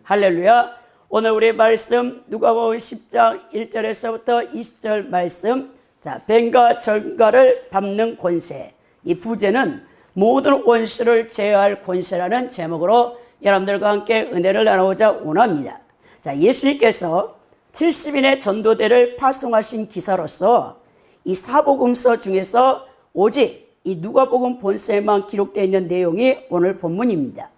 할렐루야. 오늘 우리 말씀 누가복음 10장 1절에서부터 20절 말씀, 뱀과 전갈을 밟는 권세. 이 부제는 모든 원수를 제어할 권세라는 제목으로 여러분들과 함께 은혜를 나누고자 원합니다. 예수님께서 70인의 전도대를 파송하신 기사로서 이 사복음서 중에서 오직 이 누가복음 본서에만 기록되어 있는 내용이 오늘 본문입니다.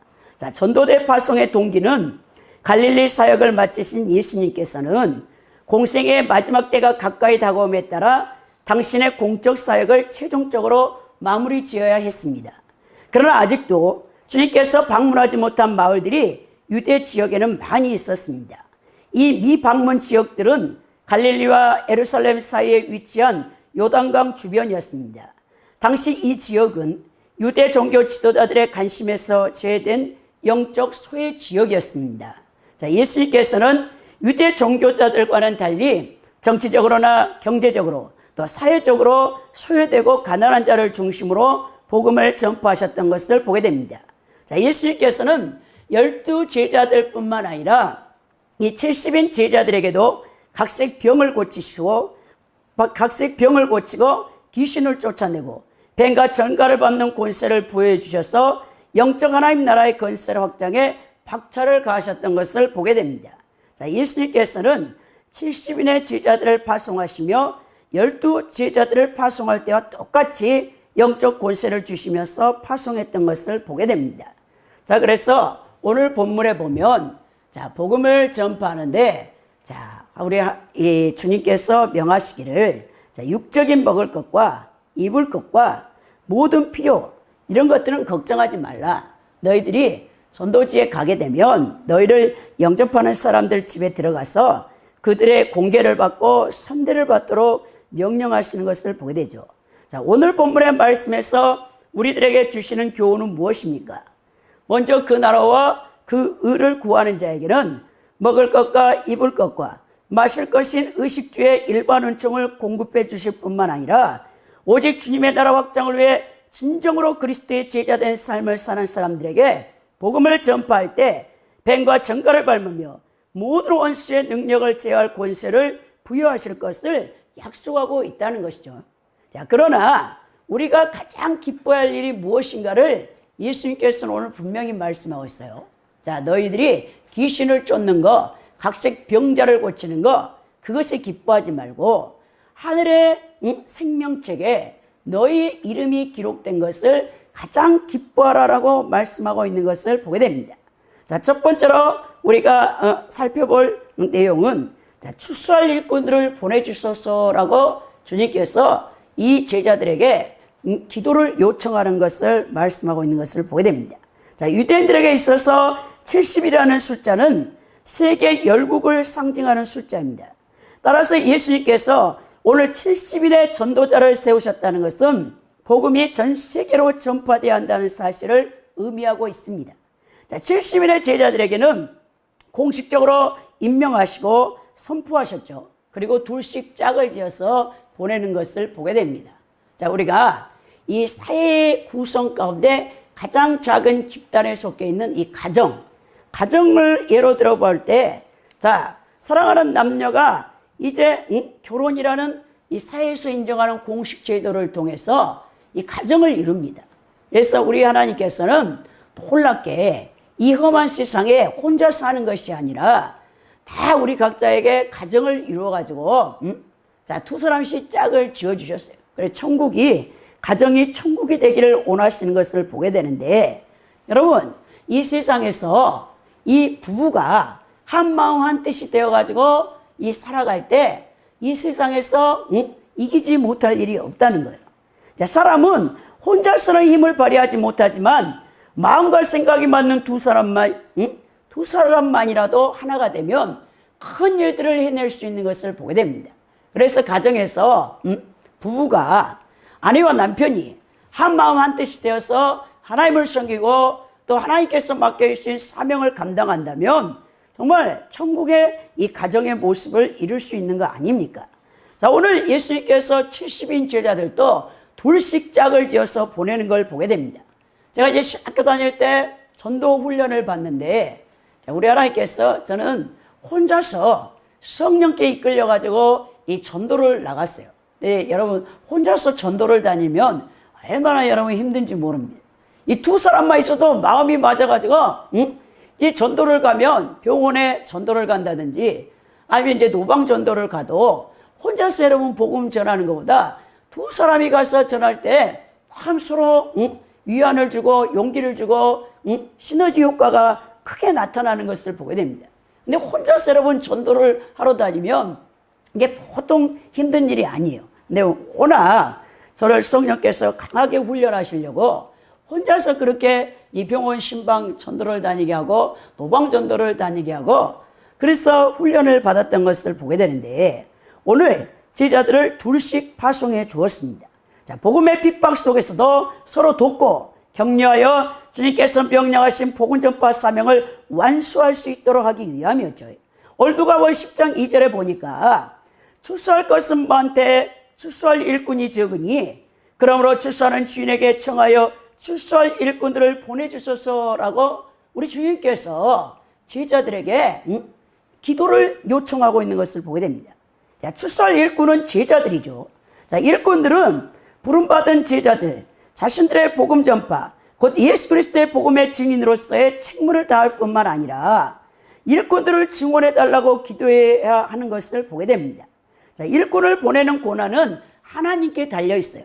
전도대 파송의 동기는 갈릴리 사역을 마치신 예수님께서는 공생의 마지막 때가 가까이 다가옴에 따라 당신의 공적 사역을 최종적으로 마무리 지어야 했습니다. 그러나 아직도 주님께서 방문하지 못한 마을들이 유대 지역에는 많이 있었습니다. 이 미방문 지역들은 갈릴리와 예루살렘 사이에 위치한 요단강 주변이었습니다. 당시 이 지역은 유대 종교 지도자들의 관심에서 제외된 영적 소외 지역이었습니다. 예수님께서는 유대 종교자들과는 달리 정치적으로나 경제적으로 또 사회적으로 소외되고 가난한 자를 중심으로 복음을 전파하셨던 것을 보게 됩니다. 예수님께서는 12제자들뿐만 아니라 이 70인 제자들에게도 각색 병을 고치고 귀신을 쫓아내고 뱀과 전갈을 밟는 권세를 부여해 주셔서 영적 하나님 나라의 권세를 확장해 박차를 가하셨던 것을 보게 됩니다. 예수님께서는 70인의 제자들을 파송하시며 12제자들을 파송할 때와 똑같이 영적 권세를 주시면서 파송했던 것을 보게 됩니다. 그래서 오늘 본문에 보면 복음을 전파하는데 우리 주님께서 명하시기를 육적인 먹을 것과 입을 것과 모든 필요 이런 것들은 걱정하지 말라. 너희들이 전도지에 가게 되면 너희를 영접하는 사람들 집에 들어가서 그들의 공개를 받고 선대를 받도록 명령하시는 것을 보게 되죠. 오늘 본문의 말씀에서 우리들에게 주시는 교훈은 무엇입니까? 먼저 그 나라와 그 의를 구하는 자에게는 먹을 것과 입을 것과 마실 것인 의식주의 일반 은총을 공급해 주실 뿐만 아니라 오직 주님의 나라 확장을 위해 진정으로 그리스도의 제자된 삶을 사는 사람들에게 복음을 전파할 때 뱀과 전갈을 밟으며 모든 원수의 능력을 제어할 권세를 부여하실 것을 약속하고 있다는 것이죠. 그러나 우리가 가장 기뻐해야 할 일이 무엇인가를 예수님께서는 오늘 분명히 말씀하고 있어요. 너희들이 귀신을 쫓는 거, 각색 병자를 고치는 거, 그것에 기뻐하지 말고 하늘의 생명책에 너희 이름이 기록된 것을 가장 기뻐하라라고 말씀하고 있는 것을 보게 됩니다. 첫 번째로 우리가 살펴볼 내용은 추수할 일꾼들을 보내주소서라고 주님께서 이 제자들에게 기도를 요청하는 것을 말씀하고 있는 것을 보게 됩니다. 유대인들에게 있어서 70이라는 숫자는 세계 열국을 상징하는 숫자입니다. 따라서 예수님께서 오늘 70인의 전도자를 세우셨다는 것은 복음이 전 세계로 전파되어야 한다는 사실을 의미하고 있습니다. 70인의 제자들에게는 공식적으로 임명하시고 선포하셨죠. 그리고 둘씩 짝을 지어서 보내는 것을 보게 됩니다. 우리가 이 사회의 구성 가운데 가장 작은 집단에 속해 있는 이 가정을 예로 들어볼 때, 사랑하는 남녀가 이제 결혼이라는 이 사회에서 인정하는 공식 제도를 통해서 이 가정을 이룹니다. 그래서 우리 하나님께서는 놀랍게 이 험한 세상에 혼자 사는 것이 아니라 다 우리 각자에게 가정을 이루어가지고 두 사람씩 짝을 지어주셨어요. 그래서 가정이 천국이 되기를 원하시는 것을 보게 되는데, 여러분 이 세상에서 이 부부가 한 마음 한 뜻이 되어가지고 이 살아갈 때 이 세상에서 이기지 못할 일이 없다는 거예요. 사람은 혼자서는 힘을 발휘하지 못하지만 마음과 생각이 맞는 두 사람만이라도 하나가 되면 큰 일들을 해낼 수 있는 것을 보게 됩니다. 그래서 가정에서 부부가 아내와 남편이 한 마음 한 뜻이 되어서 하나님을 섬기고 또 하나님께서 맡겨주신 사명을 감당한다면 정말 천국의 이 가정의 모습을 이룰 수 있는 거 아닙니까? 오늘 예수님께서 70인 제자들도 둘씩 짝을 지어서 보내는 걸 보게 됩니다. 제가 이제 학교 다닐 때 전도 훈련을 받는데 우리 하나님께서 저는 혼자서 성령께 이끌려가지고 이 전도를 나갔어요. 네, 여러분 혼자서 전도를 다니면 얼마나 여러분 힘든지 모릅니다. 이 두 사람만 있어도 마음이 맞아가지고 이 전도를 가면 병원에 전도를 간다든지 아니면 이제 노방 전도를 가도 혼자서 여러분 복음 전하는 것보다 두 사람이 가서 전할 때 참 서로 위안을 주고 용기를 주고 시너지 효과가 크게 나타나는 것을 보게 됩니다. 근데 혼자서 여러분 전도를 하러 다니면 이게 보통 힘든 일이 아니에요. 근데 워낙 저를 성령께서 강하게 훈련하시려고 혼자서 그렇게 이 병원 신방 전도를 다니게 하고 노방 전도를 다니게 하고 그래서 훈련을 받았던 것을 보게 되는데 오늘 제자들을 둘씩 파송해 주었습니다. 자, 복음의 핍박 속에서도 서로 돕고 격려하여 주님께서 명령하신 복음 전파 사명을 완수할 수 있도록 하기 위함이었죠. 오늘 누가복음 10장 2절에 보니까 추수할 것은 많되 추수할 일꾼이 적으니 그러므로 추수하는 주인에게 청하여 추수할 일꾼들을 보내주소서라고 우리 주님께서 제자들에게 기도를 요청하고 있는 것을 보게 됩니다. 자, 추수할 일꾼은 제자들이죠. 자, 일꾼들은 부름받은 제자들, 자신들의 복음 전파, 곧 예수 그리스도의 복음의 증인으로서의 책무를 다할 뿐만 아니라 일꾼들을 증언해달라고 기도해야 하는 것을 보게 됩니다. 자, 일꾼을 보내는 고난은 하나님께 달려 있어요.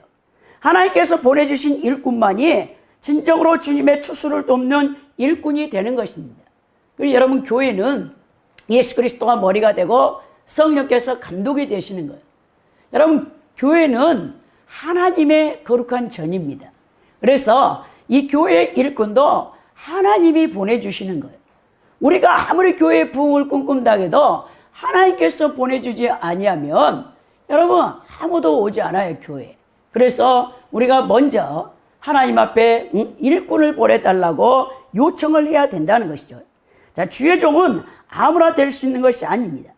하나님께서 보내주신 일꾼만이 진정으로 주님의 추수를 돕는 일꾼이 되는 것입니다. 그리고 여러분 교회는 예수 그리스도가 머리가 되고 성령께서 감독이 되시는 거예요. 여러분 교회는 하나님의 거룩한 전입니다. 그래서 이 교회의 일꾼도 하나님이 보내주시는 거예요. 우리가 아무리 교회의 부흥을 꿈꾼다 해도 하나님께서 보내주지 아니하면 여러분 아무도 오지 않아요 교회에. 그래서 우리가 먼저 하나님 앞에 일꾼을 보내달라고 요청을 해야 된다는 것이죠. 자, 주의 종은 아무나 될 수 있는 것이 아닙니다.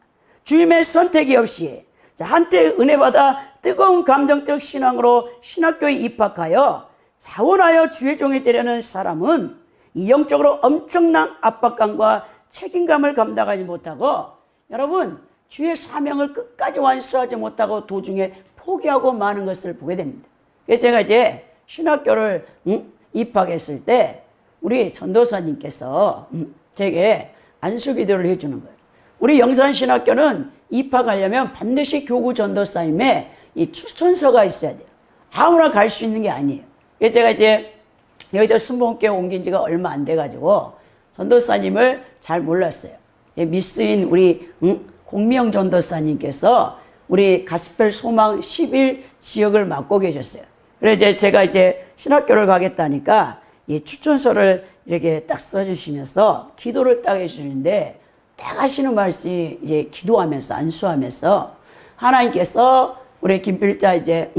주님의 선택이 없이 한때 은혜 받아 뜨거운 감정적 신앙으로 신학교에 입학하여 자원하여 주의 종이 되려는 사람은 이 영적으로 엄청난 압박감과 책임감을 감당하지 못하고 여러분 주의 사명을 끝까지 완수하지 못하고 도중에 포기하고 마는 것을 보게 됩니다. 그래서 제가 이제 신학교를 입학했을 때 우리 전도사님께서 제게 안수기도를 해주는 거예요. 우리 영산신학교는 입학하려면 반드시 교구 전도사님의 이 추천서가 있어야 돼요. 아무나 갈 수 있는 게 아니에요. 그래서 제가 이제 여의도 순복음교회 옮긴 지가 얼마 안 돼가지고 전도사님을 잘 몰랐어요. 미스인 우리 공명 전도사님께서 우리 가스펠 소망 10일 지역을 맡고 계셨어요. 그래서 제가 이제 신학교를 가겠다니까 이 추천서를 이렇게 딱 써주시면서 기도를 딱 해주시는데 딱 하시는 말씀이 이제 기도하면서 안수하면서 하나님께서 우리 김필자 이제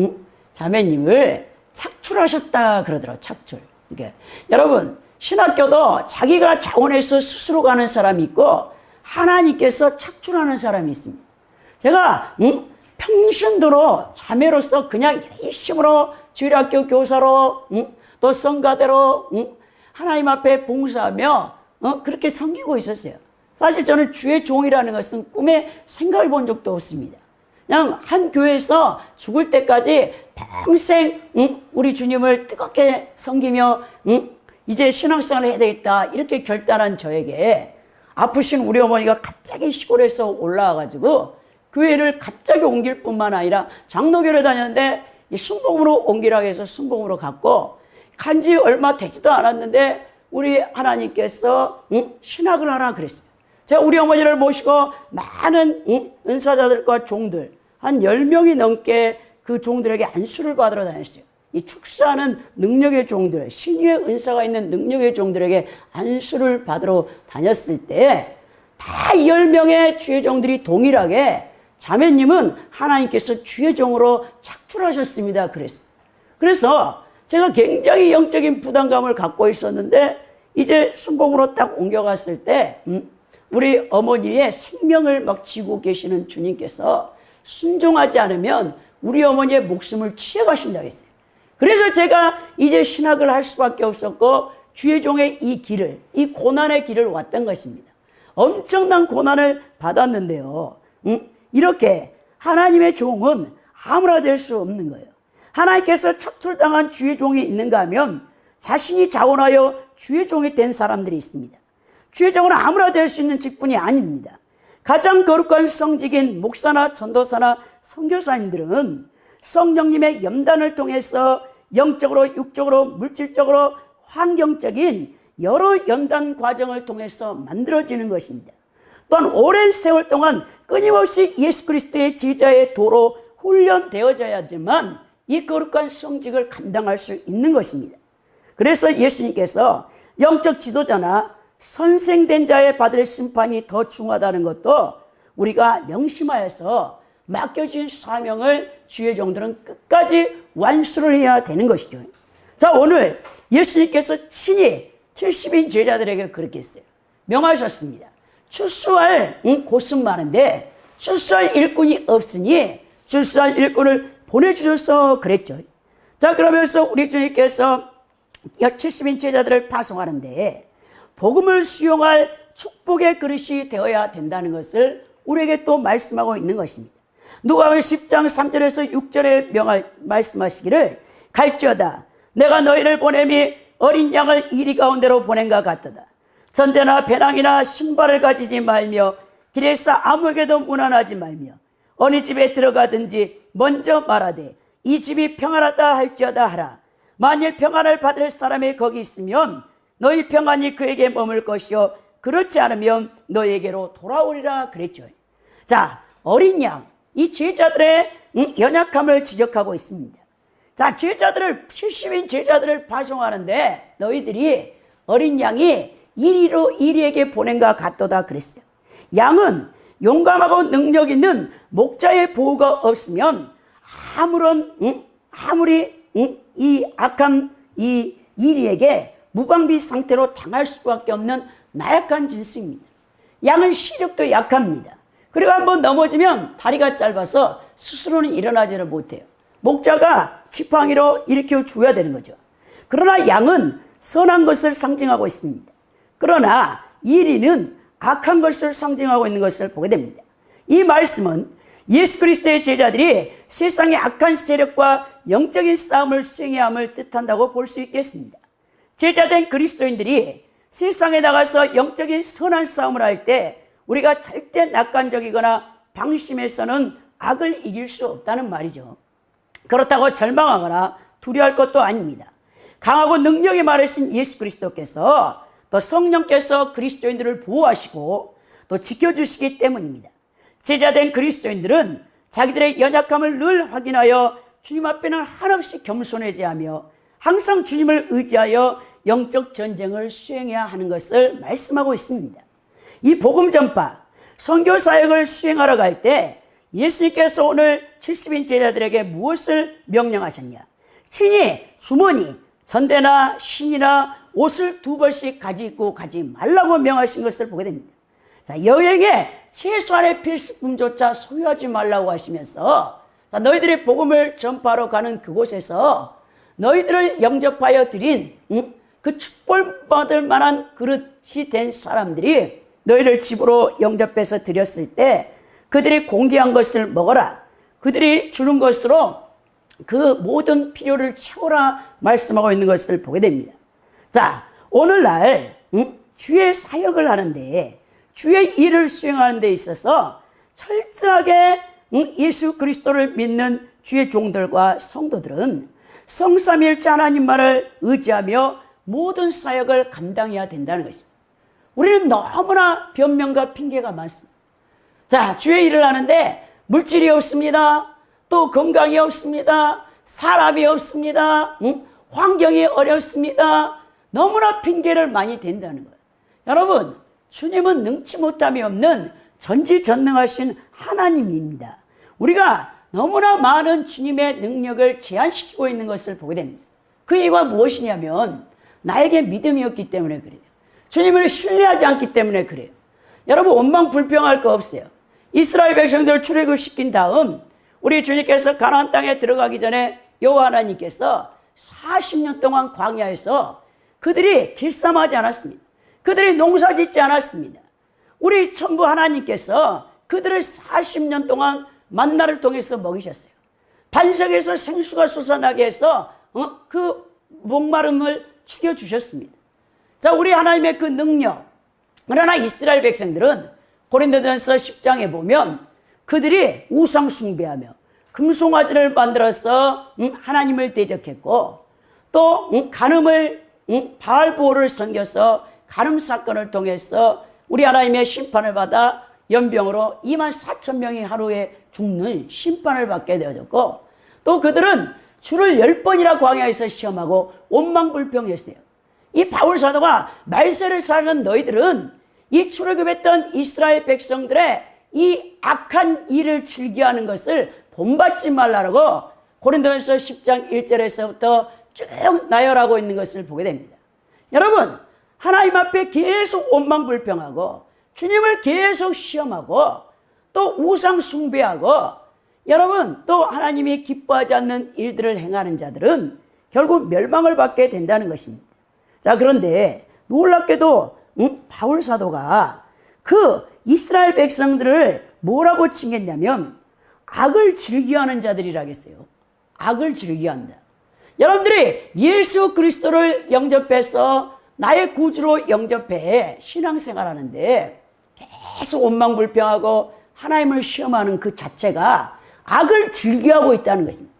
자매님을 착출하셨다 그러더라고요. 착출. 이게 여러분 신학교도 자기가 자원해서 스스로 가는 사람이 있고 하나님께서 착출하는 사람이 있습니다. 제가 평신도로 자매로서 그냥 열심으로 주일학교 교사로 또 성가대로 하나님 앞에 봉사하며 그렇게 섬기고 있었어요. 사실 저는 주의 종이라는 것은 꿈에 생각해 본 적도 없습니다. 그냥 한 교회에서 죽을 때까지 평생 우리 주님을 뜨겁게 섬기며 이제 신앙생활을 해야 되겠다 이렇게 결단한 저에게 아프신 우리 어머니가 갑자기 시골에서 올라와가지고 교회를 갑자기 옮길 뿐만 아니라 장로교를 다녔는데 순복음으로 옮기라고 해서 순복음으로 갔고 간지 얼마 되지도 않았는데 우리 하나님께서 신학을 하라 그랬어요. 제가 우리 어머니를 모시고 많은 은사자들과 종들 한 10명이 넘게 그 종들에게 안수를 받으러 다녔어요. 이 축사하는 능력의 종들, 신유의 은사가 있는 능력의 종들에게 안수를 받으러 다녔을 때 다 10명의 주의 종들이 동일하게 자매님은 하나님께서 주의 종으로 착출하셨습니다 그랬어요. 그래서 제가 굉장히 영적인 부담감을 갖고 있었는데 이제 순복음으로 딱 옮겨갔을 때 우리 어머니의 생명을 막 쥐고 계시는 주님께서 순종하지 않으면 우리 어머니의 목숨을 취해가신다고 했어요. 그래서 제가 이제 신학을 할 수밖에 없었고 주의 종의 이 길을, 이 고난의 길을 왔던 것입니다. 엄청난 고난을 받았는데요. 이렇게 하나님의 종은 아무나 될 수 없는 거예요. 하나님께서 척출당한 주의 종이 있는가 하면 자신이 자원하여 주의 종이 된 사람들이 있습니다. 주의 종은 아무나 될 수 있는 직분이 아닙니다. 가장 거룩한 성직인 목사나 전도사나 선교사님들은 성령님의 연단을 통해서 영적으로, 육적으로, 물질적으로, 환경적인 여러 연단 과정을 통해서 만들어지는 것입니다. 또한 오랜 세월 동안 끊임없이 예수 그리스도의 제자의 도로 훈련되어져야지만 이 거룩한 성직을 감당할 수 있는 것입니다. 그래서 예수님께서 영적 지도자나 선생된 자에 받을 심판이 더 중하다는 것도 우리가 명심하여서 맡겨진 사명을 주의 종들은 끝까지 완수를 해야 되는 것이죠. 자, 오늘 예수님께서 친히 70인 제자들에게 그렇게 했어요. 명하셨습니다. 출수할 곳은 많은데 출수할 일꾼이 없으니 출수할 일꾼을 보내주셔서 그랬죠. 자, 그러면서 우리 주님께서 70인 제자들을 파송하는데 복음을 수용할 축복의 그릇이 되어야 된다는 것을 우리에게 또 말씀하고 있는 것입니다. 누가복음 10장 3절에서 6절에 말씀하시기를 갈지어다 내가 너희를 보냄이 어린 양을 이리 가운데로 보낸가 같도다. 전대나 배낭이나 신발을 가지지 말며 길에서 아무에게도 문안하지 말며 어느 집에 들어가든지 먼저 말하되 이 집이 평안하다 할지어다 하라. 만일 평안을 받을 사람이 거기 있으면 너희 평안이 그에게 머물 것이요 그렇지 않으면 너에게로 돌아오리라 그랬죠. 자, 어린 양, 이 제자들의 연약함을 지적하고 있습니다. 자, 70인 제자들을 파송하는데 너희들이 어린 양이 이리로 이리에게 보낸가 같도다 그랬어요. 양은 용감하고 능력 있는 목자의 보호가 없으면 아무리 이 악한 이 이리에게 무방비 상태로 당할 수밖에 없는 나약한 짐승입니다. 양은 시력도 약합니다. 그리고 한번 넘어지면 다리가 짧아서 스스로는 일어나지를 못해요. 목자가 지팡이로 일으켜 줘야 되는 거죠. 그러나 양은 선한 것을 상징하고 있습니다. 그러나 이리는 악한 것을 상징하고 있는 것을 보게 됩니다. 이 말씀은 예수 그리스도의 제자들이 세상의 악한 세력과 영적인 싸움을 수행해야 함을 뜻한다고 볼 수 있겠습니다. 제자된 그리스도인들이 세상에 나가서 영적인 선한 싸움을 할 때 우리가 절대 낙관적이거나 방심해서는 악을 이길 수 없다는 말이죠. 그렇다고 절망하거나 두려워할 것도 아닙니다. 강하고 능력이 많으신 예수 그리스도께서 또 성령께서 그리스도인들을 보호하시고 또 지켜주시기 때문입니다. 제자된 그리스도인들은 자기들의 연약함을 늘 확인하여 주님 앞에는 한없이 겸손해져야 하며 항상 주님을 의지하여 영적 전쟁을 수행해야 하는 것을 말씀하고 있습니다. 이 복음 전파, 선교 사역을 수행하러 갈 때 예수님께서 오늘 70인 제자들에게 무엇을 명령하셨냐? 친히 주머니, 전대나 신이나 옷을 2벌씩 가지고 가지 말라고 명하신 것을 보게 됩니다. 자, 여행에 최소한의 필수품조차 소유하지 말라고 하시면서 자, 너희들이 복음을 전파하러 가는 그곳에서 너희들을 영접하여 드린 그 축복받을 만한 그릇이 된 사람들이 너희를 집으로 영접해서 드렸을 때 그들이 공개한 것을 먹어라. 그들이 주는 것으로 그 모든 필요를 채워라 말씀하고 있는 것을 보게 됩니다. 자, 오늘날 주의 사역을 하는데 주의 일을 수행하는 데 있어서 철저하게 예수 그리스도를 믿는 주의 종들과 성도들은 성삼위일체 하나님만을 의지하며 모든 사역을 감당해야 된다는 것입니다. 우리는 너무나 변명과 핑계가 많습니다. 자, 주의 일을 하는데 물질이 없습니다. 또 건강이 없습니다. 사람이 없습니다. 환경이 어렵습니다. 너무나 핑계를 많이 댄다는 거예요. 여러분, 주님은 능치 못함이 없는 전지전능하신 하나님입니다. 우리가 너무나 많은 주님의 능력을 제한시키고 있는 것을 보게 됩니다. 그 이유가 무엇이냐면 나에게 믿음이 없기 때문에 그래요. 주님을 신뢰하지 않기 때문에 그래요. 여러분, 원망불평할 거 없어요. 이스라엘 백성들을 출애굽시킨 다음 우리 주님께서 가나안 땅에 들어가기 전에 여호와 하나님께서 40년 동안 광야에서 그들이 길쌈하지 않았습니다. 그들이 농사짓지 않았습니다. 우리 천부 하나님께서 그들을 40년 동안 만나를 통해서 먹이셨어요. 반석에서 생수가 솟아나게 해서 그 목마름을 죽여주셨습니다. 자, 우리 하나님의 그 능력. 그러나 이스라엘 백성들은 고린도전서 10장에 보면 그들이 우상 숭배하며 금송아지를 만들어서 하나님을 대적했고, 또 간음을 바알보호를 섬겨서 간음 사건을 통해서 우리 하나님의 심판을 받아 연병으로 24,000명이 하루에 죽는 심판을 받게 되어졌고, 또 그들은 주를 10번이나 광야에서 시험하고 원망불평했어요. 이 바울 사도가 말세를 사는 너희들은 이 출애굽했던 이스라엘 백성들의 이 악한 일을 즐겨하는 것을 본받지 말라라고 고린도전서 10장 1절에서부터 쭉 나열하고 있는 것을 보게 됩니다. 여러분, 하나님 앞에 계속 원망불평하고 주님을 계속 시험하고 또 우상 숭배하고, 여러분, 또 하나님이 기뻐하지 않는 일들을 행하는 자들은 결국 멸망을 받게 된다는 것입니다. 자, 그런데 놀랍게도 바울 사도가 그 이스라엘 백성들을 뭐라고 칭했냐면 악을 즐겨하는 자들이라고 했어요. 악을 즐겨한다. 여러분들이 예수 그리스도를 영접해서 나의 구주로 영접해 신앙생활하는데 계속 원망불평하고 하나님을 시험하는 그 자체가 악을 즐겨하고 있다는 것입니다.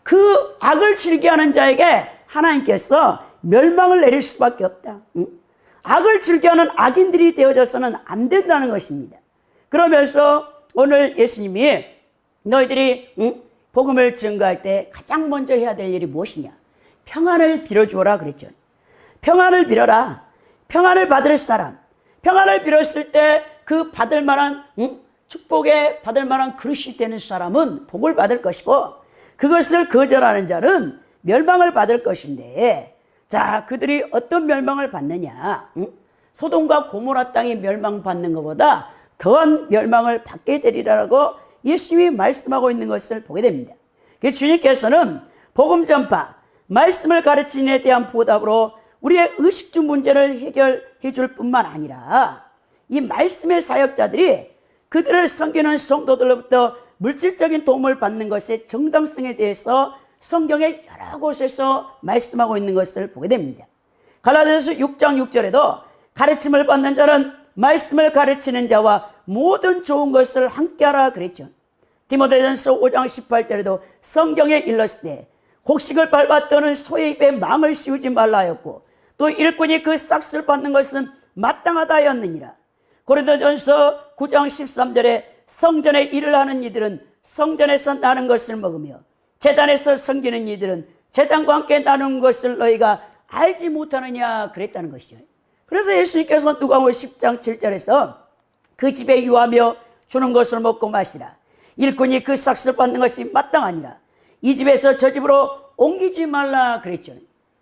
그 악을 즐겨하는 자에게 하나님께서 멸망을 내릴 수밖에 없다. 악을 즐겨하는 악인들이 되어져서는 안 된다는 것입니다. 그러면서 오늘 예수님이 너희들이 복음을 증거할 때 가장 먼저 해야 될 일이 무엇이냐? 평안을 빌어주어라 그랬죠. 평안을 빌어라. 평안을 받을 사람. 평안을 빌었을 때 그 받을 만한 축복에 받을 만한 그릇이 되는 사람은 복을 받을 것이고, 그것을 거절하는 자는 멸망을 받을 것인데, 자, 그들이 어떤 멸망을 받느냐? 소돔과 고모라 땅이 멸망받는 것보다 더한 멸망을 받게 되리라고 예수님이 말씀하고 있는 것을 보게 됩니다. 주님께서는 복음 전파, 말씀을 가르치는 데 대한 보답으로 우리의 의식주 문제를 해결해 줄 뿐만 아니라 이 말씀의 사역자들이 그들을 섬기는 성도들로부터 물질적인 도움을 받는 것의 정당성에 대해서 성경의 여러 곳에서 말씀하고 있는 것을 보게 됩니다. 갈라디아서 6장 6절에도 가르침을 받는 자는 말씀을 가르치는 자와 모든 좋은 것을 함께하라 그랬죠. 디모데전서 5장 18절에도 성경에 일렀을 때 곡식을 밟아 떠는 소의 입에 망을 씌우지 말라 하였고, 또 일꾼이 그 싹을 받는 것은 마땅하다 하였느니라. 고린도전서 9장 13절에 성전에 일을 하는 이들은 성전에서 나는 것을 먹으며 제단에서 섬기는 이들은 제단과 함께 나누는 것을 너희가 알지 못하느냐 그랬다는 것이죠. 그래서 예수님께서 누가복음 10장 7절에서 그 집에 유하며 주는 것을 먹고 마시라. 일꾼이 그 싹을 받는 것이 마땅하니라. 이 집에서 저 집으로 옮기지 말라 그랬죠.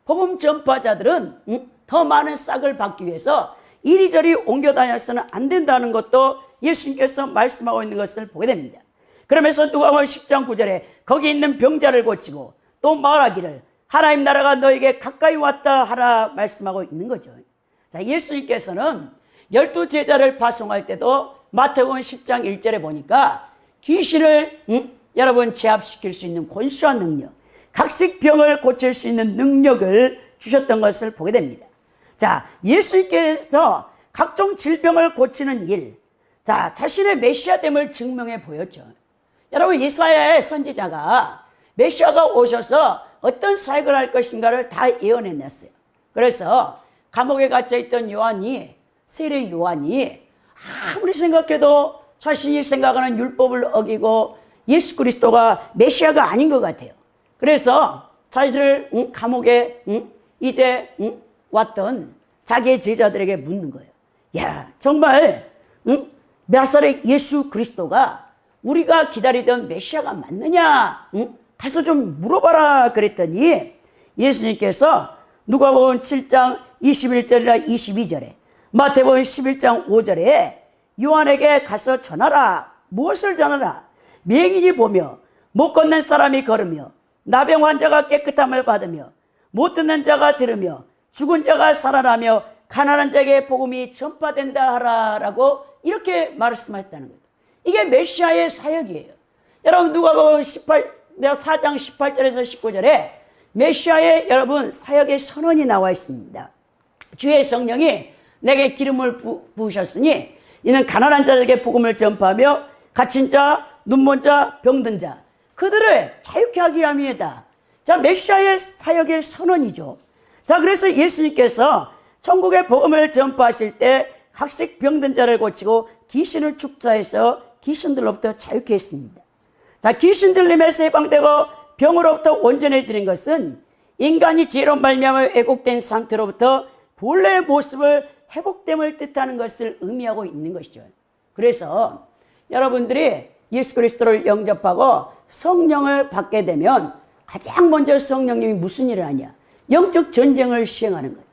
복음 전파자들은 더 많은 싹을 받기 위해서 이리저리 옮겨 다녀서는 안 된다는 것도 예수님께서 말씀하고 있는 것을 보게 됩니다. 그러면서 누가복음 10장 9절에 거기 있는 병자를 고치고 또 말하기를 하나님 나라가 너에게 가까이 왔다 하라 말씀하고 있는 거죠. 자, 예수님께서는 12제자를 파송할 때도 마태복음 10장 1절에 보니까 귀신을 여러분 제압시킬 수 있는 권수한 능력, 각식 병을 고칠 수 있는 능력을 주셨던 것을 보게 됩니다. 자, 예수님께서 각종 질병을 고치는 일, 자, 자신의 메시아됨을 증명해 보였죠. 여러분, 이사야의 선지자가 메시아가 오셔서 어떤 사역을 할 것인가를 다 예언해냈어요. 그래서 감옥에 갇혀있던 요한이, 세례 요한이 아무리 생각해도 자신이 생각하는 율법을 어기고 예수 그리스도가 메시아가 아닌 것 같아요. 그래서 자신을 감옥에 이제 왔던 자기의 제자들에게 묻는 거예요. 야, 정말 나사렛 예수 그리스도가 우리가 기다리던 메시아가 맞느냐? 가서 좀 물어봐라 그랬더니 예수님께서 누가복음 7장 21절이나 22절에 마태복음 11장 5절에 요한에게 가서 전하라. 무엇을 전하라? 맹인이 보며 못 걷는 사람이 걸으며 나병 환자가 깨끗함을 받으며 못 듣는 자가 들으며 죽은 자가 살아나며 가난한 자에게 복음이 전파된다 하라라고 이렇게 말씀하셨다는 거예요. 이게 메시아의 사역이에요. 여러분 누가복음 4장 18절에서 19절에 메시아의 여러분 사역의 선언이 나와 있습니다. 주의 성령이 내게 기름을 부으셨으니 이는 가난한 자들에게 복음을 전파하며 갇힌 자, 눈먼 자, 병든 자 그들을 자유케 하기 위함이다. 자, 메시아의 사역의 선언이죠. 자, 그래서 예수님께서 천국의 복음을 전파하실 때 각색 병든 자를 고치고 귀신을 축사해서 귀신들로부터 자유케 했습니다. 자, 귀신들림에서 해방되고 병으로부터 온전해지는 것은 인간이 지혜로 말미암아 왜곡된 상태로부터 본래의 모습을 회복됨을 뜻하는 것을 의미하고 있는 것이죠. 그래서 여러분들이 예수 그리스도를 영접하고 성령을 받게 되면 가장 먼저 성령님이 무슨 일을 하냐? 영적 전쟁을 시행하는 거예요.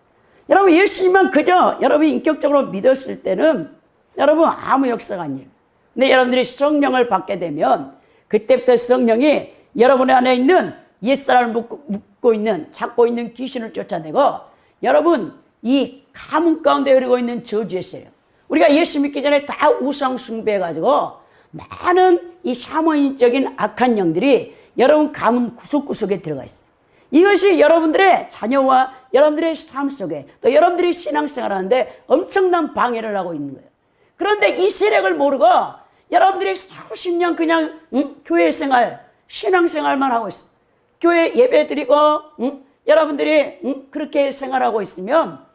여러분 예수님만 그저 여러분이 인격적으로 믿었을 때는 여러분 아무 역사가 아니에요. 근데 여러분들이 성령을 받게 되면 그때부터 성령이 여러분 안에 있는 옛사람을 묶고 있는 잡고 있는 귀신을 쫓아내고 여러분 이 가문 가운데 흐르고 있는 저주의 세력, 우리가 예수 믿기 전에 다 우상 숭배해가지고 많은 이 샤머니적인 악한 영들이 여러분 가문 구석구석에 들어가 있어요. 이것이 여러분들의 자녀와 여러분들의 삶 속에 또 여러분들이 신앙생활 하는데 엄청난 방해를 하고 있는 거예요. 그런데 이 세력을 모르고 여러분들이 수십 년 그냥 교회 생활, 신앙생활만 하고 있어요. 교회 예배 드리고 여러분들이 그렇게 생활하고 있으면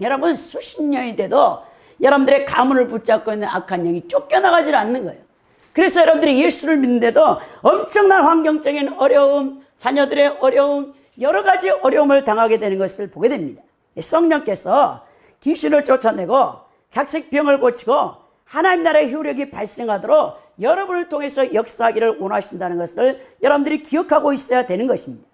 여러분 수십 년이 돼도 여러분들의 가문을 붙잡고 있는 악한 영이 쫓겨나가질 않는 거예요. 그래서 여러분들이 예수를 믿는데도 엄청난 환경적인 어려움, 자녀들의 어려움, 여러 가지 어려움을 당하게 되는 것을 보게 됩니다. 성령께서 귀신을 쫓아내고 각색 병을 고치고 하나님 나라의 효력이 발생하도록 여러분을 통해서 역사하기를 원하신다는 것을 여러분들이 기억하고 있어야 되는 것입니다.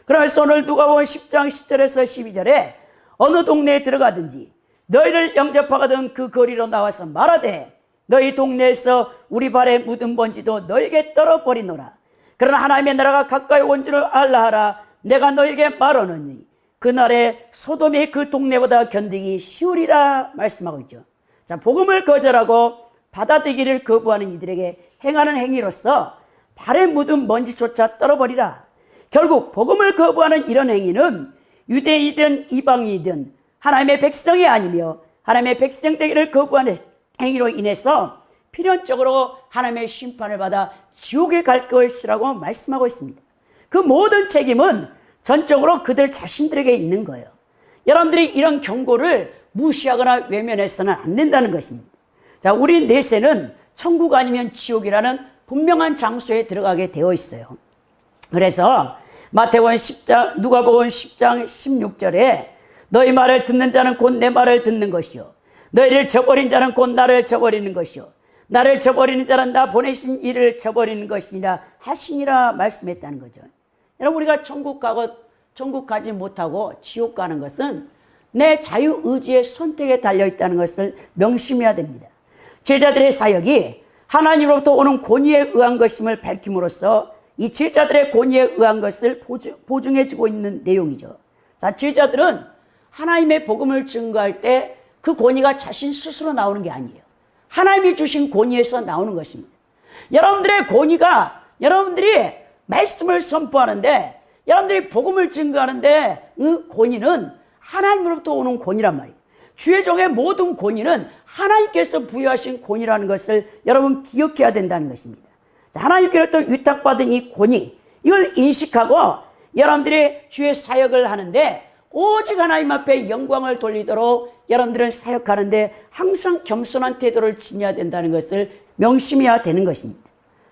그러면서 오늘 누가복음 10장 10절에서 12절에 어느 동네에 들어가든지 너희를 영접하거든 그 거리로 나와서 말하되 너희 동네에서 우리 발에 묻은 먼지도 너에게 떨어버리노라. 그러나 하나님의 나라가 가까이 온 줄을 알라 하라. 내가 너에게 말하노니 그날에 소돔이 그 동네보다 견디기 쉬우리라 말씀하고 있죠. 자, 복음을 거절하고 받아들이기를 거부하는 이들에게 행하는 행위로서 발에 묻은 먼지조차 떨어버리라. 결국 복음을 거부하는 이런 행위는 유대인이든 이방인이든 하나님의 백성이 아니며 하나님의 백성 되기를 거부하는 행위로 인해서 필연적으로 하나님의 심판을 받아 지옥에 갈 것이라고 말씀하고 있습니다. 그 모든 책임은 전적으로 그들 자신들에게 있는 거예요. 여러분들이 이런 경고를 무시하거나 외면해서는 안 된다는 것입니다. 자, 우리 내세는 천국 아니면 지옥이라는 분명한 장소에 들어가게 되어 있어요. 그래서 마태복음 10장, 누가복음 10장 16절에 너희 말을 듣는 자는 곧 내 말을 듣는 것이요 너희를 저버린 자는 곧 나를 저버리는 것이요 나를 저버리는 자는 나 보내신 이를 저버리는 것이니라 하시니라 말씀했다는 거죠. 여러분 우리가 천국 가지 못하고 지옥 가는 것은 내 자유의지의 선택에 달려있다는 것을 명심해야 됩니다. 제자들의 사역이 하나님으로부터 오는 권위에 의한 것임을 밝힘으로써 이 제자들의 권위에 의한 것을 보증해주고 있는 내용이죠. 자, 제자들은 하나님의 복음을 증거할 때 그 권위가 자신 스스로 나오는 게 아니에요. 하나님이 주신 권위에서 나오는 것입니다. 여러분들의 권위가 여러분들이 말씀을 선포하는데 여러분들이 복음을 증거하는데 그 권위는 하나님으로부터 오는 권위란 말이에요. 주의 종의 모든 권위는 하나님께서 부여하신 권위라는 것을 여러분 기억해야 된다는 것입니다. 자, 하나님께로부터 위탁받은 이 권위, 이걸 인식하고 여러분들이 주의 사역을 하는데 오직 하나님 앞에 영광을 돌리도록 여러분들은 사역하는데 항상 겸손한 태도를 지녀야 된다는 것을 명심해야 되는 것입니다.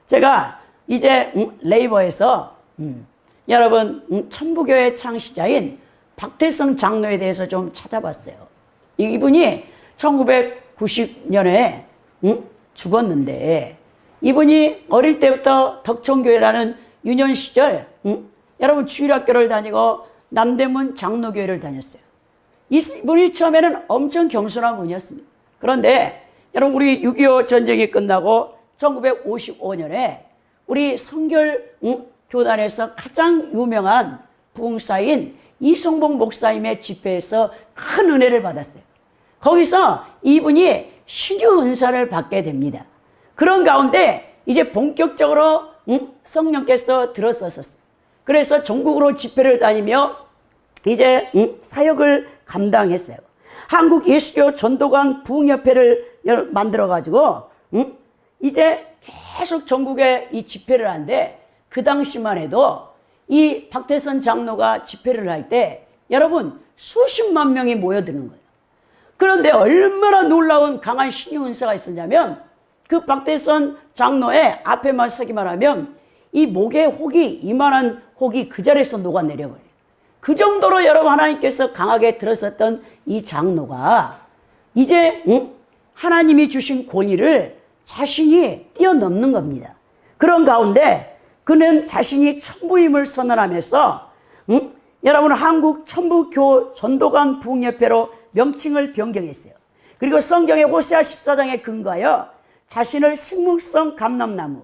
제가 이제 레이버에서 여러분 천부교회 창시자인 박태성 장로에 대해서 좀 찾아봤어요. 이분이 1990년에 죽었는데 이분이 어릴 때부터 덕천교회라는 유년 시절 여러분 주일학교를 다니고 남대문 장로교회를 다녔어요. 이분이 처음에는 엄청 겸손한 분이었습니다. 그런데 여러분 우리 6.25 전쟁이 끝나고 1955년에 우리 성결 교단에서 가장 유명한 부흥사인 이성봉 목사님의 집회에서 큰 은혜를 받았어요. 거기서 이분이 신유 은사를 받게 됩니다. 그런 가운데 이제 본격적으로 성령께서 들어섰었어요. 그래서 전국으로 집회를 다니며 이제 사역을 감당했어요. 한국 예수교 전도관 부흥협회를 만들어 가지고 이제 계속 전국에 이 집회를 하는데, 그 당시만 해도 이 박태선 장로가 집회를 할 때 여러분 수십만 명이 모여드는 거예요. 그런데 얼마나 놀라운 강한 신유 은사가 있었냐면, 그 박태선 장로의 앞에만 서기만 하면 이 목에 혹이, 이만한 혹이 그 자리에서 녹아내려버려요. 그 정도로 여러분 하나님께서 강하게 들었었던 이 장로가 이제 하나님이 주신 권위를 자신이 뛰어넘는 겁니다. 그런 가운데 그는 자신이 천부임을 선언하면서 여러분 한국 천부교 전도관 부흥협회로 명칭을 변경했어요. 그리고 성경의 호세아 14장에 근거하여 자신을 식물성 감람나무,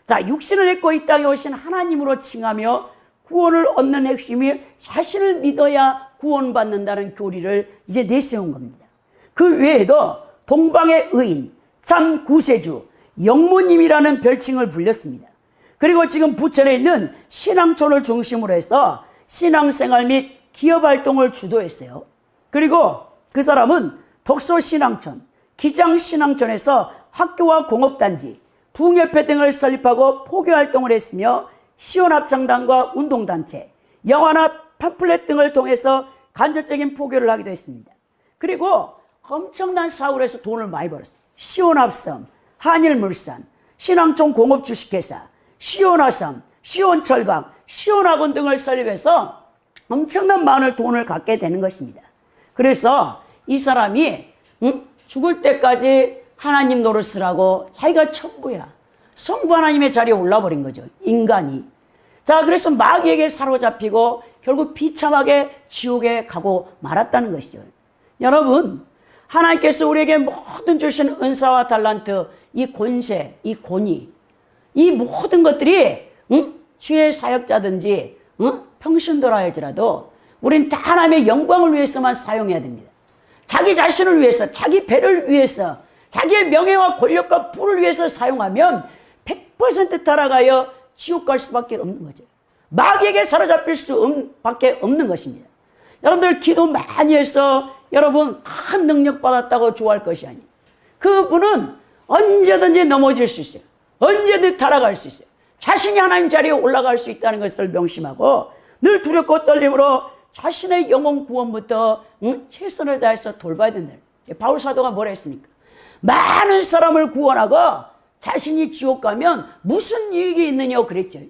자 육신을 입고 이 땅에 오신 하나님으로 칭하며 구원을 얻는 핵심이 자신을 믿어야 구원받는다는 교리를 이제 내세운 겁니다. 그 외에도 동방의 의인, 참 구세주, 영모님이라는 별칭을 불렸습니다. 그리고 지금 부천에 있는 신앙촌을 중심으로 해서 신앙생활 및 기업활동을 주도했어요. 그리고 그 사람은 덕소신앙촌, 기장신앙촌에서 학교와 공업단지, 부흥협회 등을 설립하고 포교활동을 했으며 시온합창단과 운동단체, 영화나 팜플렛 등을 통해서 간접적인 포교를 하기도 했습니다. 그리고 엄청난 사업을 해서 돈을 많이 벌었어요. 시온합섬, 한일물산, 신앙촌 공업주식회사, 시온화섬, 시온철강, 시온학원 등을 설립해서 엄청난 많은 돈을 갖게 되는 것입니다. 그래서 이 사람이 죽을 때까지 하나님 노릇을 하고 자기가 천부야, 성부 하나님의 자리에 올라버린 거죠, 인간이. 자, 그래서 마귀에게 사로잡히고 결국 비참하게 지옥에 가고 말았다는 것이죠. 여러분, 하나님께서 우리에게 모든 주신 은사와 달란트, 이 권세, 이 권위, 이 모든 것들이 주의 사역자든지 평신도라 할지라도 우린 다 하나님의 영광을 위해서만 사용해야 됩니다. 자기 자신을 위해서, 자기 배를 위해서, 자기의 명예와 권력과 부를 위해서 사용하면 100% 타락하여 지옥 갈 수밖에 없는 거죠. 마귀에게 사로잡힐 수밖에 없는 것입니다. 여러분들 기도 많이 해서 여러분 큰 능력 받았다고 좋아할 것이 아니에요. 그분은 언제든지 넘어질 수 있어요. 언제든지 타락할 수 있어요. 자신이 하나님 자리에 올라갈 수 있다는 것을 명심하고 늘 두렵고 떨림으로 자신의 영혼 구원부터 최선을 다해서 돌봐야 된다. 바울 사도가 뭐라 했습니까? 많은 사람을 구원하고 자신이 지옥 가면 무슨 이익이 있느냐고 그랬죠.